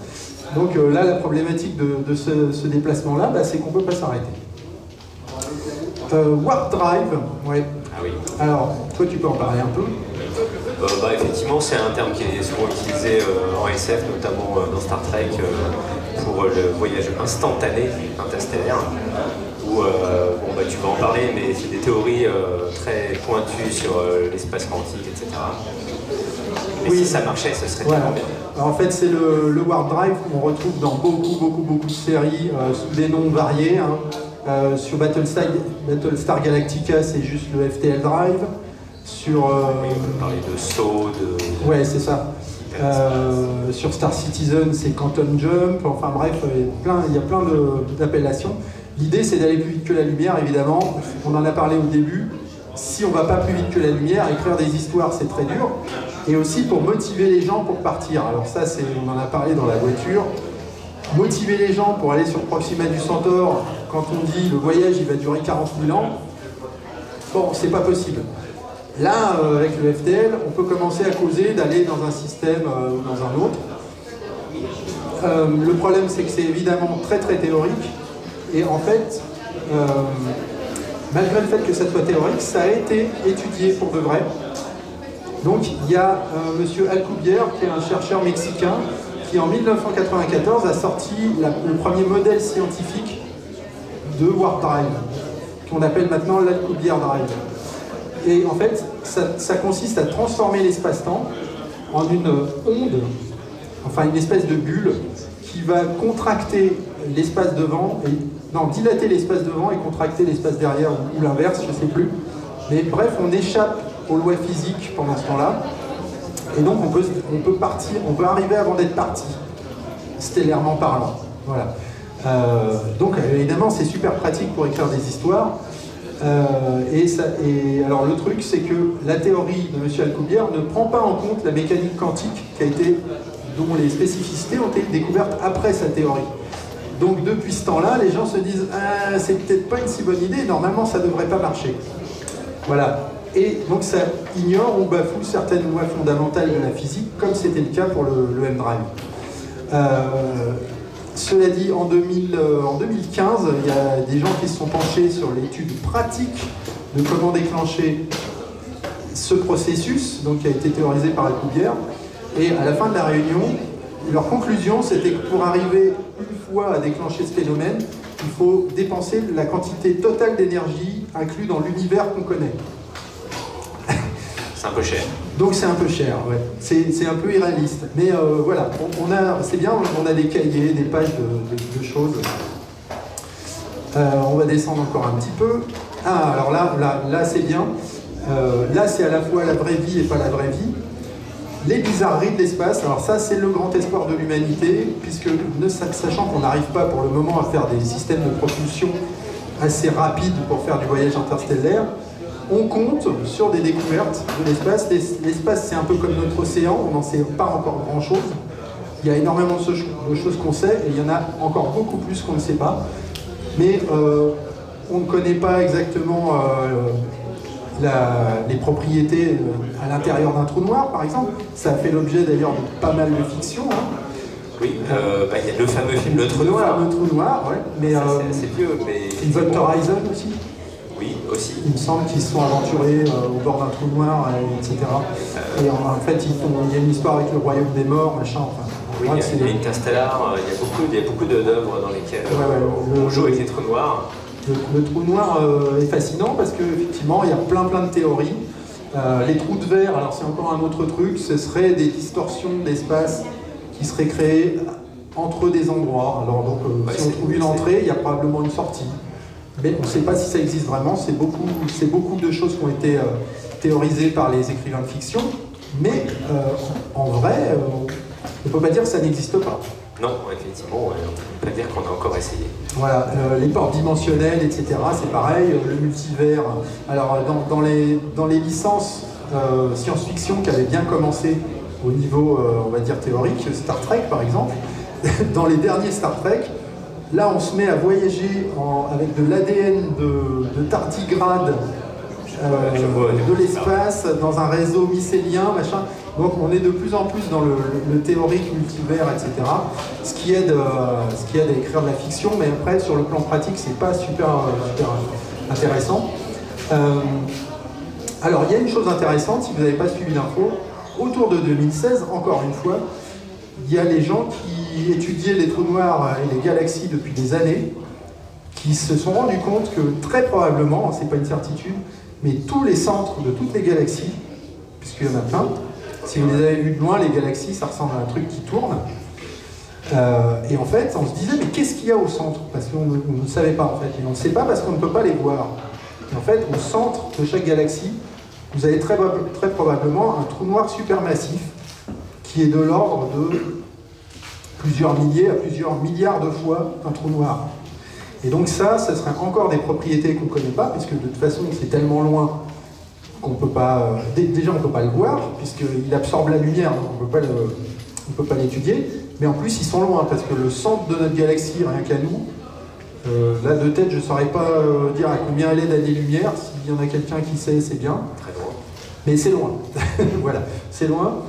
Speaker 1: Donc là, la problématique de ce déplacement-là, bah, c'est qu'on ne peut pas s'arrêter. Warp Drive, ouais.
Speaker 2: Ah oui.
Speaker 1: Alors, toi, tu peux en parler un peu?
Speaker 2: Effectivement, c'est un terme qui est souvent utilisé en SF, notamment dans Star Trek, pour le voyage instantané interstellaire, où tu vas en parler, mais c'est des théories très pointues sur l'espace quantique, etc. Mais oui, si ça marchait, ce serait tellement bien.
Speaker 1: Alors, en fait, c'est le Warp Drive qu'on retrouve dans beaucoup de séries sous des noms variés. Hein. Sur Battlestar Galactica, c'est juste le FTL Drive. Sur,
Speaker 2: oui, on peut parler de saut, de...
Speaker 1: Ouais, c'est ça. Sur Star Citizen, c'est Quantum Jump. Enfin bref, il y a plein d'appellations. L'idée, c'est d'aller plus vite que la lumière, évidemment. On en a parlé au début. Si on ne va pas plus vite que la lumière, écrire des histoires, c'est très dur. Et aussi pour motiver les gens pour partir. Alors ça, on en a parlé dans la voiture. Motiver les gens pour aller sur Proxima du Centaure, quand on dit le voyage, il va durer 40 000 ans, bon, c'est pas possible. Là, avec le FTL, on peut commencer à causer d'aller dans un système ou dans un autre. Le problème, c'est que c'est évidemment très théorique. Et en fait, malgré le fait que ça soit théorique, ça a été étudié pour de vrai. Donc, il y a monsieur Alcubierre, qui est un chercheur mexicain, qui en 1994 a sorti le premier modèle scientifique de Warp Drive, qu'on appelle maintenant l'Alcubierre Drive. Et en fait, ça consiste à transformer l'espace-temps en une onde, enfin une espèce de bulle, qui va contracter l'espace devant, dilater l'espace devant et contracter l'espace derrière, ou l'inverse, je ne sais plus. Mais bref, on échappe aux lois physiques pendant ce temps-là, et donc on peut partir, on peut arriver avant d'être parti, stellairement parlant. Voilà. Donc évidemment, c'est super pratique pour écrire des histoires. Alors le truc, c'est que la théorie de M. Alcubierre ne prend pas en compte la mécanique quantique dont les spécificités ont été découvertes après sa théorie. Donc depuis ce temps-là, les gens se disent « c'est peut-être pas une si bonne idée, normalement ça devrait pas marcher ». Voilà. Et donc ça ignore ou bafoue certaines lois fondamentales de la physique, comme c'était le cas pour le M-Drive. Cela dit, en 2015, il y a des gens qui se sont penchés sur l'étude pratique de comment déclencher ce processus, donc qui a été théorisé par Alcubierre. Et à la fin de la réunion, leur conclusion, c'était que pour arriver une fois à déclencher ce phénomène, il faut dépenser la quantité totale d'énergie inclue dans l'univers qu'on connaît.
Speaker 2: C'est un peu cher.
Speaker 1: Donc c'est un peu cher, ouais. C'est un peu irréaliste. Mais voilà, c'est bien, on a des cahiers, des pages de choses. On va descendre encore un petit peu. Ah, alors là c'est bien. Là c'est à la fois la vraie vie et pas la vraie vie. Les bizarreries de l'espace, alors ça c'est le grand espoir de l'humanité, puisque sachant qu'on n'arrive pas pour le moment à faire des systèmes de propulsion assez rapides pour faire du voyage interstellaire, on compte sur des découvertes de l'espace. L'espace, c'est un peu comme notre océan, on n'en sait pas encore grand-chose. Il y a énormément de choses qu'on sait, et il y en a encore beaucoup plus qu'on ne sait pas. Mais on ne connaît pas exactement les propriétés à l'intérieur d'un trou noir, par exemple. Ça a fait l'objet d'ailleurs de pas mal de fiction. Hein.
Speaker 2: Oui, il y a le fameux film Le Trou Noir.
Speaker 1: Le Trou Noir, ouais. Mais
Speaker 2: c'est assez vieux, mais...
Speaker 1: Event Horizon aussi.
Speaker 2: Oui, aussi.
Speaker 1: Il me semble qu'ils se sont aventurés au bord d'un trou noir, etc. Et en fait, il y a une histoire avec le royaume des morts, machin. Enfin,
Speaker 2: oui, il y a Interstellar, il y a beaucoup d'œuvres dans lesquelles on joue avec les trous noirs.
Speaker 1: Le trou noir est fascinant parce qu'effectivement, il y a plein de théories. Les trous de verre, alors c'est encore un autre truc, ce serait des distorsions d'espace qui seraient créées entre des endroits. Alors donc, si on trouve une entrée, il y a probablement une sortie. Mais on ne sait pas si ça existe vraiment, c'est beaucoup de choses qui ont été théorisées par les écrivains de fiction, mais en vrai, on ne peut pas dire que ça n'existe pas.
Speaker 2: Non, effectivement, on ne peut pas dire qu'on a encore essayé.
Speaker 1: Voilà, les portes dimensionnelles, etc., c'est pareil, le multivers. Alors, dans les licences science-fiction qui avaient bien commencé au niveau, on va dire, théorique, Star Trek par exemple, dans les derniers Star Trek, là on se met à voyager avec de l'ADN de tardigrade de l'espace, dans un réseau mycélien, machin. Donc on est de plus en plus dans le théorique, multivers, etc. Ce qui aide à écrire de la fiction, mais après sur le plan pratique, c'est pas super intéressant. Alors il y a une chose intéressante, si vous n'avez pas suivi l'info, autour de 2016, encore une fois, il y a les gens qui étudiaient les trous noirs et les galaxies depuis des années, qui se sont rendus compte que très probablement, c'est pas une certitude, mais tous les centres de toutes les galaxies, puisqu'il y en a plein, si vous les avez vus de loin, les galaxies, ça ressemble à un truc qui tourne. Et en fait, on se disait, mais qu'est-ce qu'il y a au centre? Parce qu'on ne savait pas, en fait. Et on ne sait pas parce qu'on ne peut pas les voir. Et en fait, au centre de chaque galaxie, vous avez très probablement un trou noir supermassif qui est de l'ordre de plusieurs milliers à plusieurs milliards de fois un trou noir. Et donc ça serait encore des propriétés qu'on ne connaît pas, puisque de toute façon, c'est tellement loin qu'on ne peut pas... Déjà, on ne peut pas le voir, puisqu'il absorbe la lumière, donc on ne peut pas l'étudier. Mais en plus, ils sont loin, parce que le centre de notre galaxie, rien qu'à nous, là, de tête, je ne saurais pas dire à combien elle est d'années-lumière. S'il y en a quelqu'un qui sait, c'est bien.
Speaker 2: Très loin.
Speaker 1: Mais c'est loin. Voilà, c'est loin.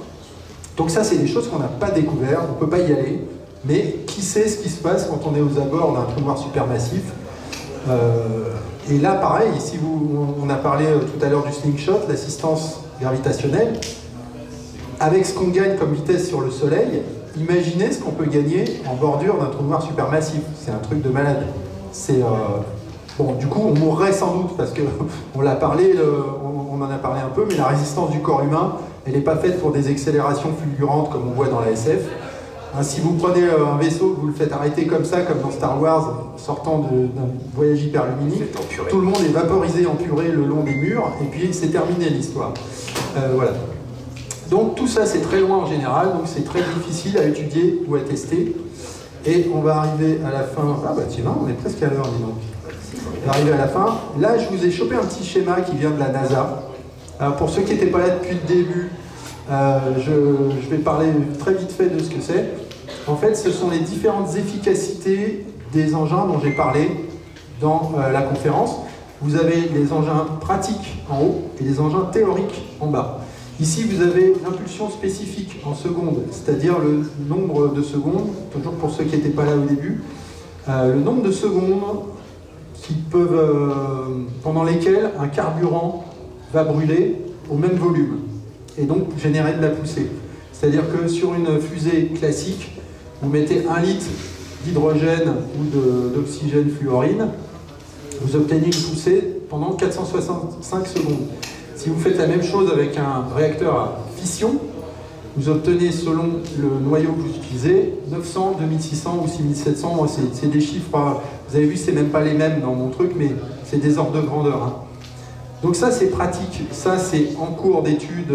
Speaker 1: Donc ça, c'est des choses qu'on n'a pas découvertes, on ne peut pas y aller. Mais qui sait ce qui se passe quand on est aux abords d'un trou noir supermassif. Et là, pareil, ici, on a parlé tout à l'heure du slingshot, l'assistance gravitationnelle. Avec ce qu'on gagne comme vitesse sur le Soleil, imaginez ce qu'on peut gagner en bordure d'un trou noir supermassif. C'est un truc de malade. Bon, du coup, on mourrait sans doute, parce qu'on l'a parlé, on en a parlé un peu, mais la résistance du corps humain, elle n'est pas faite pour des accélérations fulgurantes comme on voit dans la SF. Hein, si vous prenez un vaisseau, que vous le faites arrêter comme ça, comme dans Star Wars, sortant d'un voyage hyperluminique, tout le monde est vaporisé en purée le long des murs, et puis c'est terminé l'histoire. Voilà. Donc tout ça, c'est très loin en général, donc c'est très difficile à étudier ou à tester. Et on va arriver à la fin... Ah bah tiens, on est presque à l'heure, dis donc. On va arriver à la fin. Là, je vous ai chopé un petit schéma qui vient de la NASA. Alors, pour ceux qui n'étaient pas là depuis le début, je vais parler très vite fait de ce que c'est. En fait, ce sont les différentes efficacités des engins dont j'ai parlé dans la conférence. Vous avez les engins pratiques en haut et les engins théoriques en bas. Ici, vous avez l'impulsion spécifique en secondes, c'est-à-dire le nombre de secondes, toujours pour ceux qui n'étaient pas là au début, le nombre de secondes pendant lesquelles un carburant va brûler au même volume et donc générer de la poussée. C'est-à-dire que sur une fusée classique, vous mettez 1 litre d'hydrogène ou d'oxygène fluorine, vous obtenez une poussée pendant 465 secondes. Si vous faites la même chose avec un réacteur à fission, vous obtenez, selon le noyau que vous utilisez, 900, 2600 ou 6700. C'est des chiffres, vous avez vu, c'est même pas les mêmes dans mon truc, mais c'est des ordres de grandeur. Hein. Donc ça, c'est pratique. Ça, c'est en cours d'études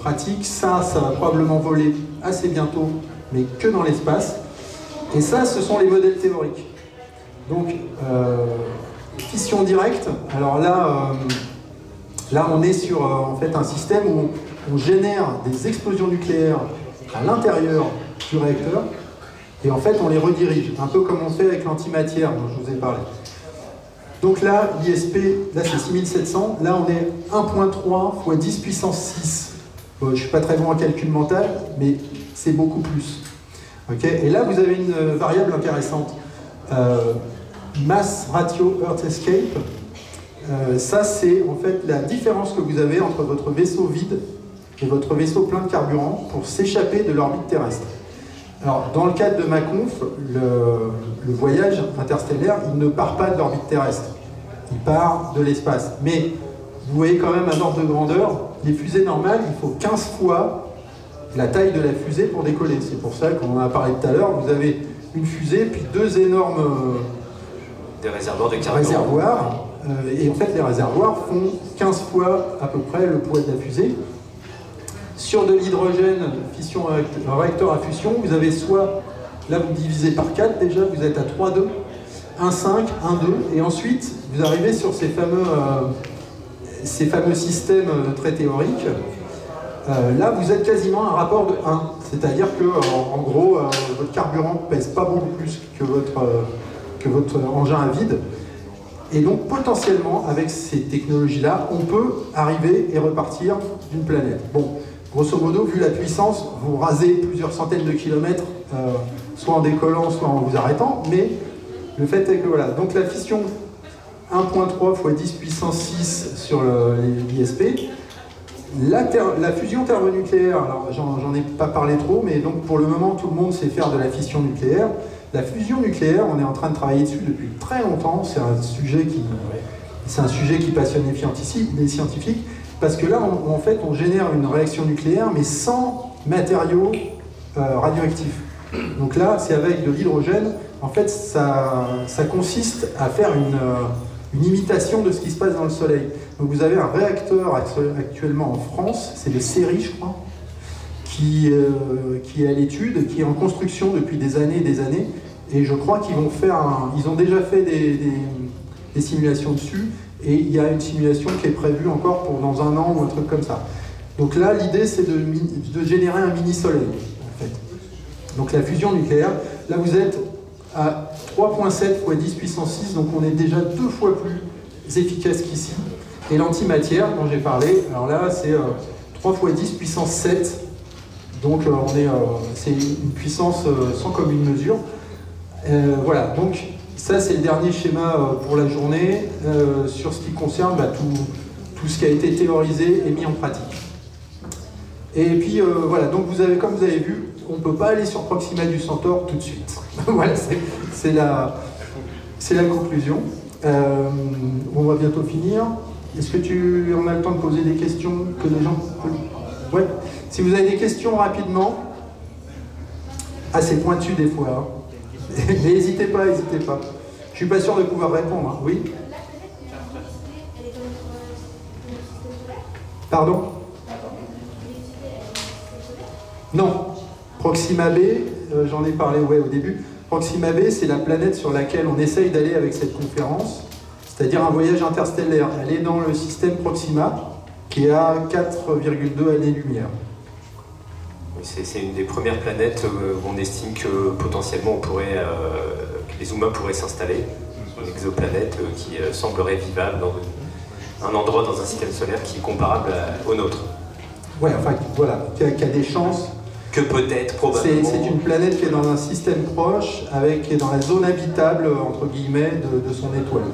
Speaker 1: pratiques. Ça va probablement voler assez bientôt, mais que dans l'espace. Et ça, ce sont les modèles théoriques. Donc, fission directe. Alors là... Là, on est sur en fait, un système où on génère des explosions nucléaires à l'intérieur du réacteur et en fait, on les redirige, un peu comme on fait avec l'antimatière dont je vous ai parlé. Donc là, l'ISP, là c'est 6700, là on est 1.3 fois 10 puissance 6. Je ne suis pas très bon en calcul mental, mais c'est beaucoup plus. Okay, et là, vous avez une variable intéressante. Mass ratio Earth Escape. Ça, c'est en fait la différence que vous avez entre votre vaisseau vide et votre vaisseau plein de carburant pour s'échapper de l'orbite terrestre. Alors, dans le cadre de ma conf, le voyage interstellaire, il ne part pas de l'orbite terrestre. Il part de l'espace. Mais vous voyez quand même un ordre de grandeur, les fusées normales, il faut 15 fois la taille de la fusée pour décoller. C'est pour ça qu'on en a parlé tout à l'heure. Vous avez une fusée, puis deux énormes
Speaker 2: des réservoirs de carburant.
Speaker 1: Et en fait, les réservoirs font 15 fois à peu près le poids de la fusée. Sur de l'hydrogène, fission, réacteur à fusion, vous avez soit, là vous divisez par 4 déjà, vous êtes à 3,2, 1,5, 1,2, et ensuite vous arrivez sur ces fameux systèmes très théoriques. Là vous êtes quasiment à un rapport de 1, c'est-à-dire que en gros votre carburant ne pèse pas beaucoup plus que votre engin à vide. Et donc potentiellement avec ces technologies-là, on peut arriver et repartir d'une planète. Bon. Grosso modo, vu la puissance, vous rasez plusieurs centaines de kilomètres, soit en décollant, soit en vous arrêtant, mais le fait est que voilà, donc la fission 1.3 x 10 puissance 6 sur l'ISP, la fusion thermonucléaire, alors j'en ai pas parlé trop, mais donc pour le moment tout le monde sait faire de la fission nucléaire. La fusion nucléaire, on est en train de travailler dessus depuis très longtemps, c'est un sujet qui passionne les scientifiques. Parce que là, en fait, on génère une réaction nucléaire, mais sans matériaux radioactifs. Donc là, c'est avec de l'hydrogène. En fait, ça consiste à faire une imitation de ce qui se passe dans le Soleil. Donc vous avez un réacteur actuellement en France, c'est le CERI, je crois, qui est à l'étude, qui est en construction depuis des années et des années. Et je crois qu'ils vont faire ils ont déjà fait des simulations dessus. Et il y a une simulation qui est prévue encore pour dans un an ou un truc comme ça. Donc là, l'idée, c'est de générer un mini-soleil, en fait. Donc la fusion nucléaire, là vous êtes à 3.7 x 10 puissance 6, donc on est déjà 2 fois plus efficace qu'ici. Et l'antimatière, dont j'ai parlé, alors là, c'est 3 x 10 puissance 7. Donc c'est une puissance sans commune mesure. Voilà, donc ça c'est le dernier schéma pour la journée sur ce qui concerne tout ce qui a été théorisé et mis en pratique. Et puis voilà, donc comme vous avez vu, on ne peut pas aller sur Proxima du Centaure tout de suite. Voilà, c'est la conclusion. On va bientôt finir. Est-ce que on a le temps de poser des questions que les gens peuvent... Ouais. Si vous avez des questions rapidement, assez pointues des fois, hein. Mais n'hésitez pas, n'hésitez pas. Je suis pas sûr de pouvoir répondre. Hein. Oui. Pardon? Non. Proxima b, j'en ai parlé au début. Proxima b, c'est la planète sur laquelle on essaye d'aller avec cette conférence, c'est-à-dire un voyage interstellaire. Elle est dans le système Proxima, qui est à 4,2 années-lumière.
Speaker 2: C'est une des premières planètes où on estime que potentiellement que les humains pourraient s'installer. Une exoplanète qui semblerait vivable dans un endroit dans un système solaire qui est comparable au nôtre.
Speaker 1: Ouais, enfin voilà, qui a des chances.
Speaker 2: Que peut-être, probablement.
Speaker 1: C'est une planète qui est dans un système proche, qui est dans la zone habitable, entre guillemets, de son étoile.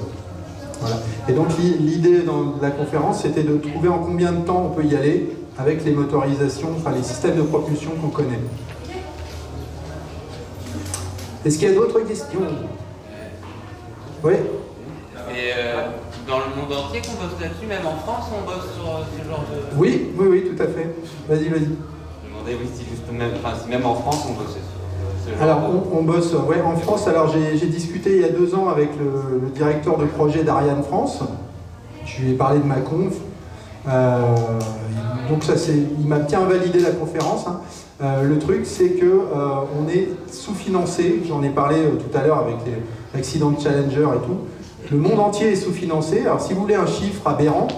Speaker 1: Voilà. Et donc l'idée dans la conférence, c'était de trouver en combien de temps on peut y aller avec les motorisations, enfin les systèmes de propulsion qu'on connaît. Est-ce qu'il y a d'autres questions? Oui.
Speaker 4: Et dans le monde entier qu'on bosse là-dessus, même en France, on bosse sur ce genre de...
Speaker 1: Oui, tout à fait. Vas-y.
Speaker 4: Je me demandais si même en France on bosse sur ce genre
Speaker 1: alors, on bosse, en France. Alors j'ai discuté il y a 2 ans avec le directeur de projet d'Ariane France. Je lui ai parlé de ma conf. Donc il m'a bien validé la conférence. Hein. Le truc, c'est que on est sous-financé. J'en ai parlé tout à l'heure avec l'accident de Challenger et tout. Le monde entier est sous-financé. Alors si vous voulez un chiffre aberrant,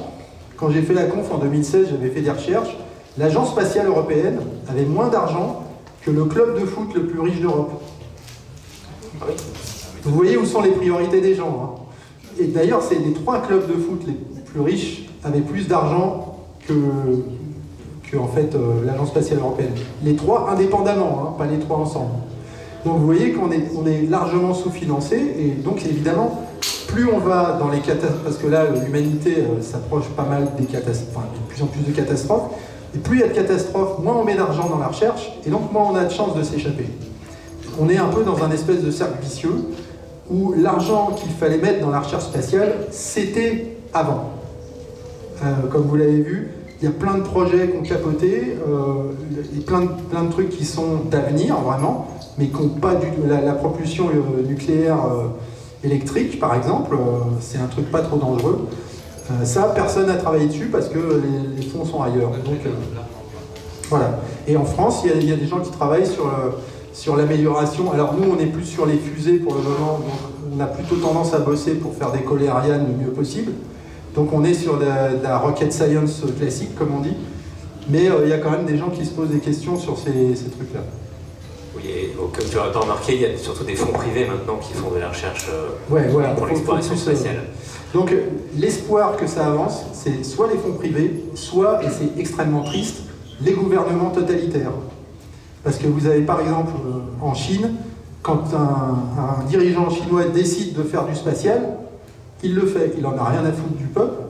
Speaker 1: quand j'ai fait la conf en 2016, j'avais fait des recherches. L'Agence spatiale européenne avait moins d'argent que le club de foot le plus riche d'Europe. Vous voyez où sont les priorités des gens. Hein. Et d'ailleurs, c'est les 3 clubs de foot les plus riches avaient plus d'argent que en fait l'Agence spatiale européenne. Les 3 indépendamment, hein, pas les 3 ensemble. Donc vous voyez qu'on est largement sous-financé, et donc évidemment, plus on va dans les catastrophes, parce que là l'humanité s'approche pas mal des catastrophes, enfin de plus en plus de catastrophes, et plus il y a de catastrophes, moins on met d'argent dans la recherche, et donc moins on a de chances de s'échapper. On est un peu dans un espèce de cercle vicieux, où l'argent qu'il fallait mettre dans la recherche spatiale, c'était avant. Comme vous l'avez vu, il y a plein de projets qui ont capoté, et plein de trucs qui sont d'avenir, vraiment, mais qui n'ont pas la propulsion nucléaire électrique, par exemple, c'est un truc pas trop dangereux. Ça, personne n'a travaillé dessus parce que les fonds sont ailleurs. Donc, voilà. Et en France, il y a des gens qui travaillent sur l'amélioration. Alors nous, on est plus sur les fusées pour le moment, donc on a plutôt tendance à bosser pour faire décoller Ariane le mieux possible. Donc on est sur la rocket science classique, comme on dit. Mais il y a quand même des gens qui se posent des questions sur ces trucs-là.
Speaker 2: Oui, et donc, comme tu l'as remarqué, il y a surtout des fonds privés maintenant qui font de la recherche
Speaker 1: voilà,
Speaker 2: pour l'exploration spatiale.
Speaker 1: Donc l'espoir que ça avance, c'est soit les fonds privés, soit, et c'est extrêmement triste, les gouvernements totalitaires. Parce que vous avez par exemple en Chine, quand un dirigeant chinois décide de faire du spatial, il le fait, il n'en a rien à foutre du peuple.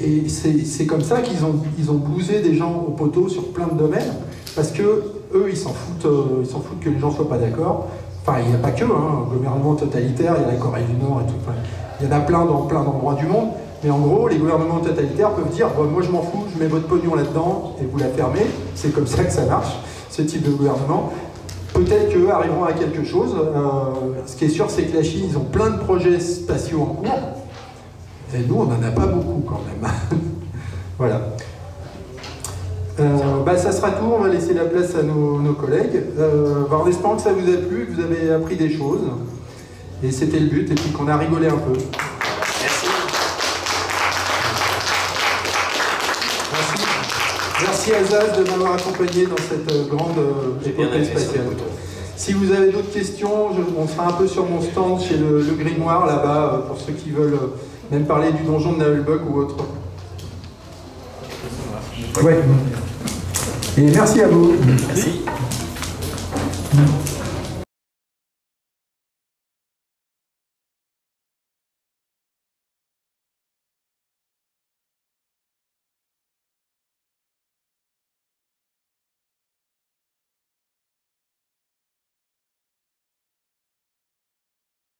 Speaker 1: Et c'est comme ça qu'ils ont bousé des gens au poteau sur plein de domaines, parce que eux, ils s'en foutent que les gens ne soient pas d'accord. Enfin, il n'y a pas que, hein, gouvernement totalitaire, il y a la Corée du Nord et tout. Enfin, il y en a plein dans plein d'endroits du monde. Mais en gros, les gouvernements totalitaires peuvent dire bon, moi je m'en fous, je mets votre pognon là-dedans et vous la fermez. C'est comme ça que ça marche, ce type de gouvernement. Peut-être qu'eux arriveront à quelque chose. Ce qui est sûr, c'est que la Chine, ils ont plein de projets spatiaux en cours. Et nous, on n'en a pas beaucoup quand même. Voilà. Ça sera tout, on va laisser la place à nos collègues. En espérant que ça vous a plu, que vous avez appris des choses. Et c'était le but, et puis qu'on a rigolé un peu.
Speaker 2: Merci.
Speaker 1: Merci à Zaz de m'avoir accompagné dans cette grande épopée spatiale. Si vous avez d'autres questions, on sera un peu sur mon stand chez le Grimoire, là-bas, pour ceux qui veulent même parler du donjon de Naheulbeuk ou autre. Ouais. Et merci à vous.
Speaker 2: Merci.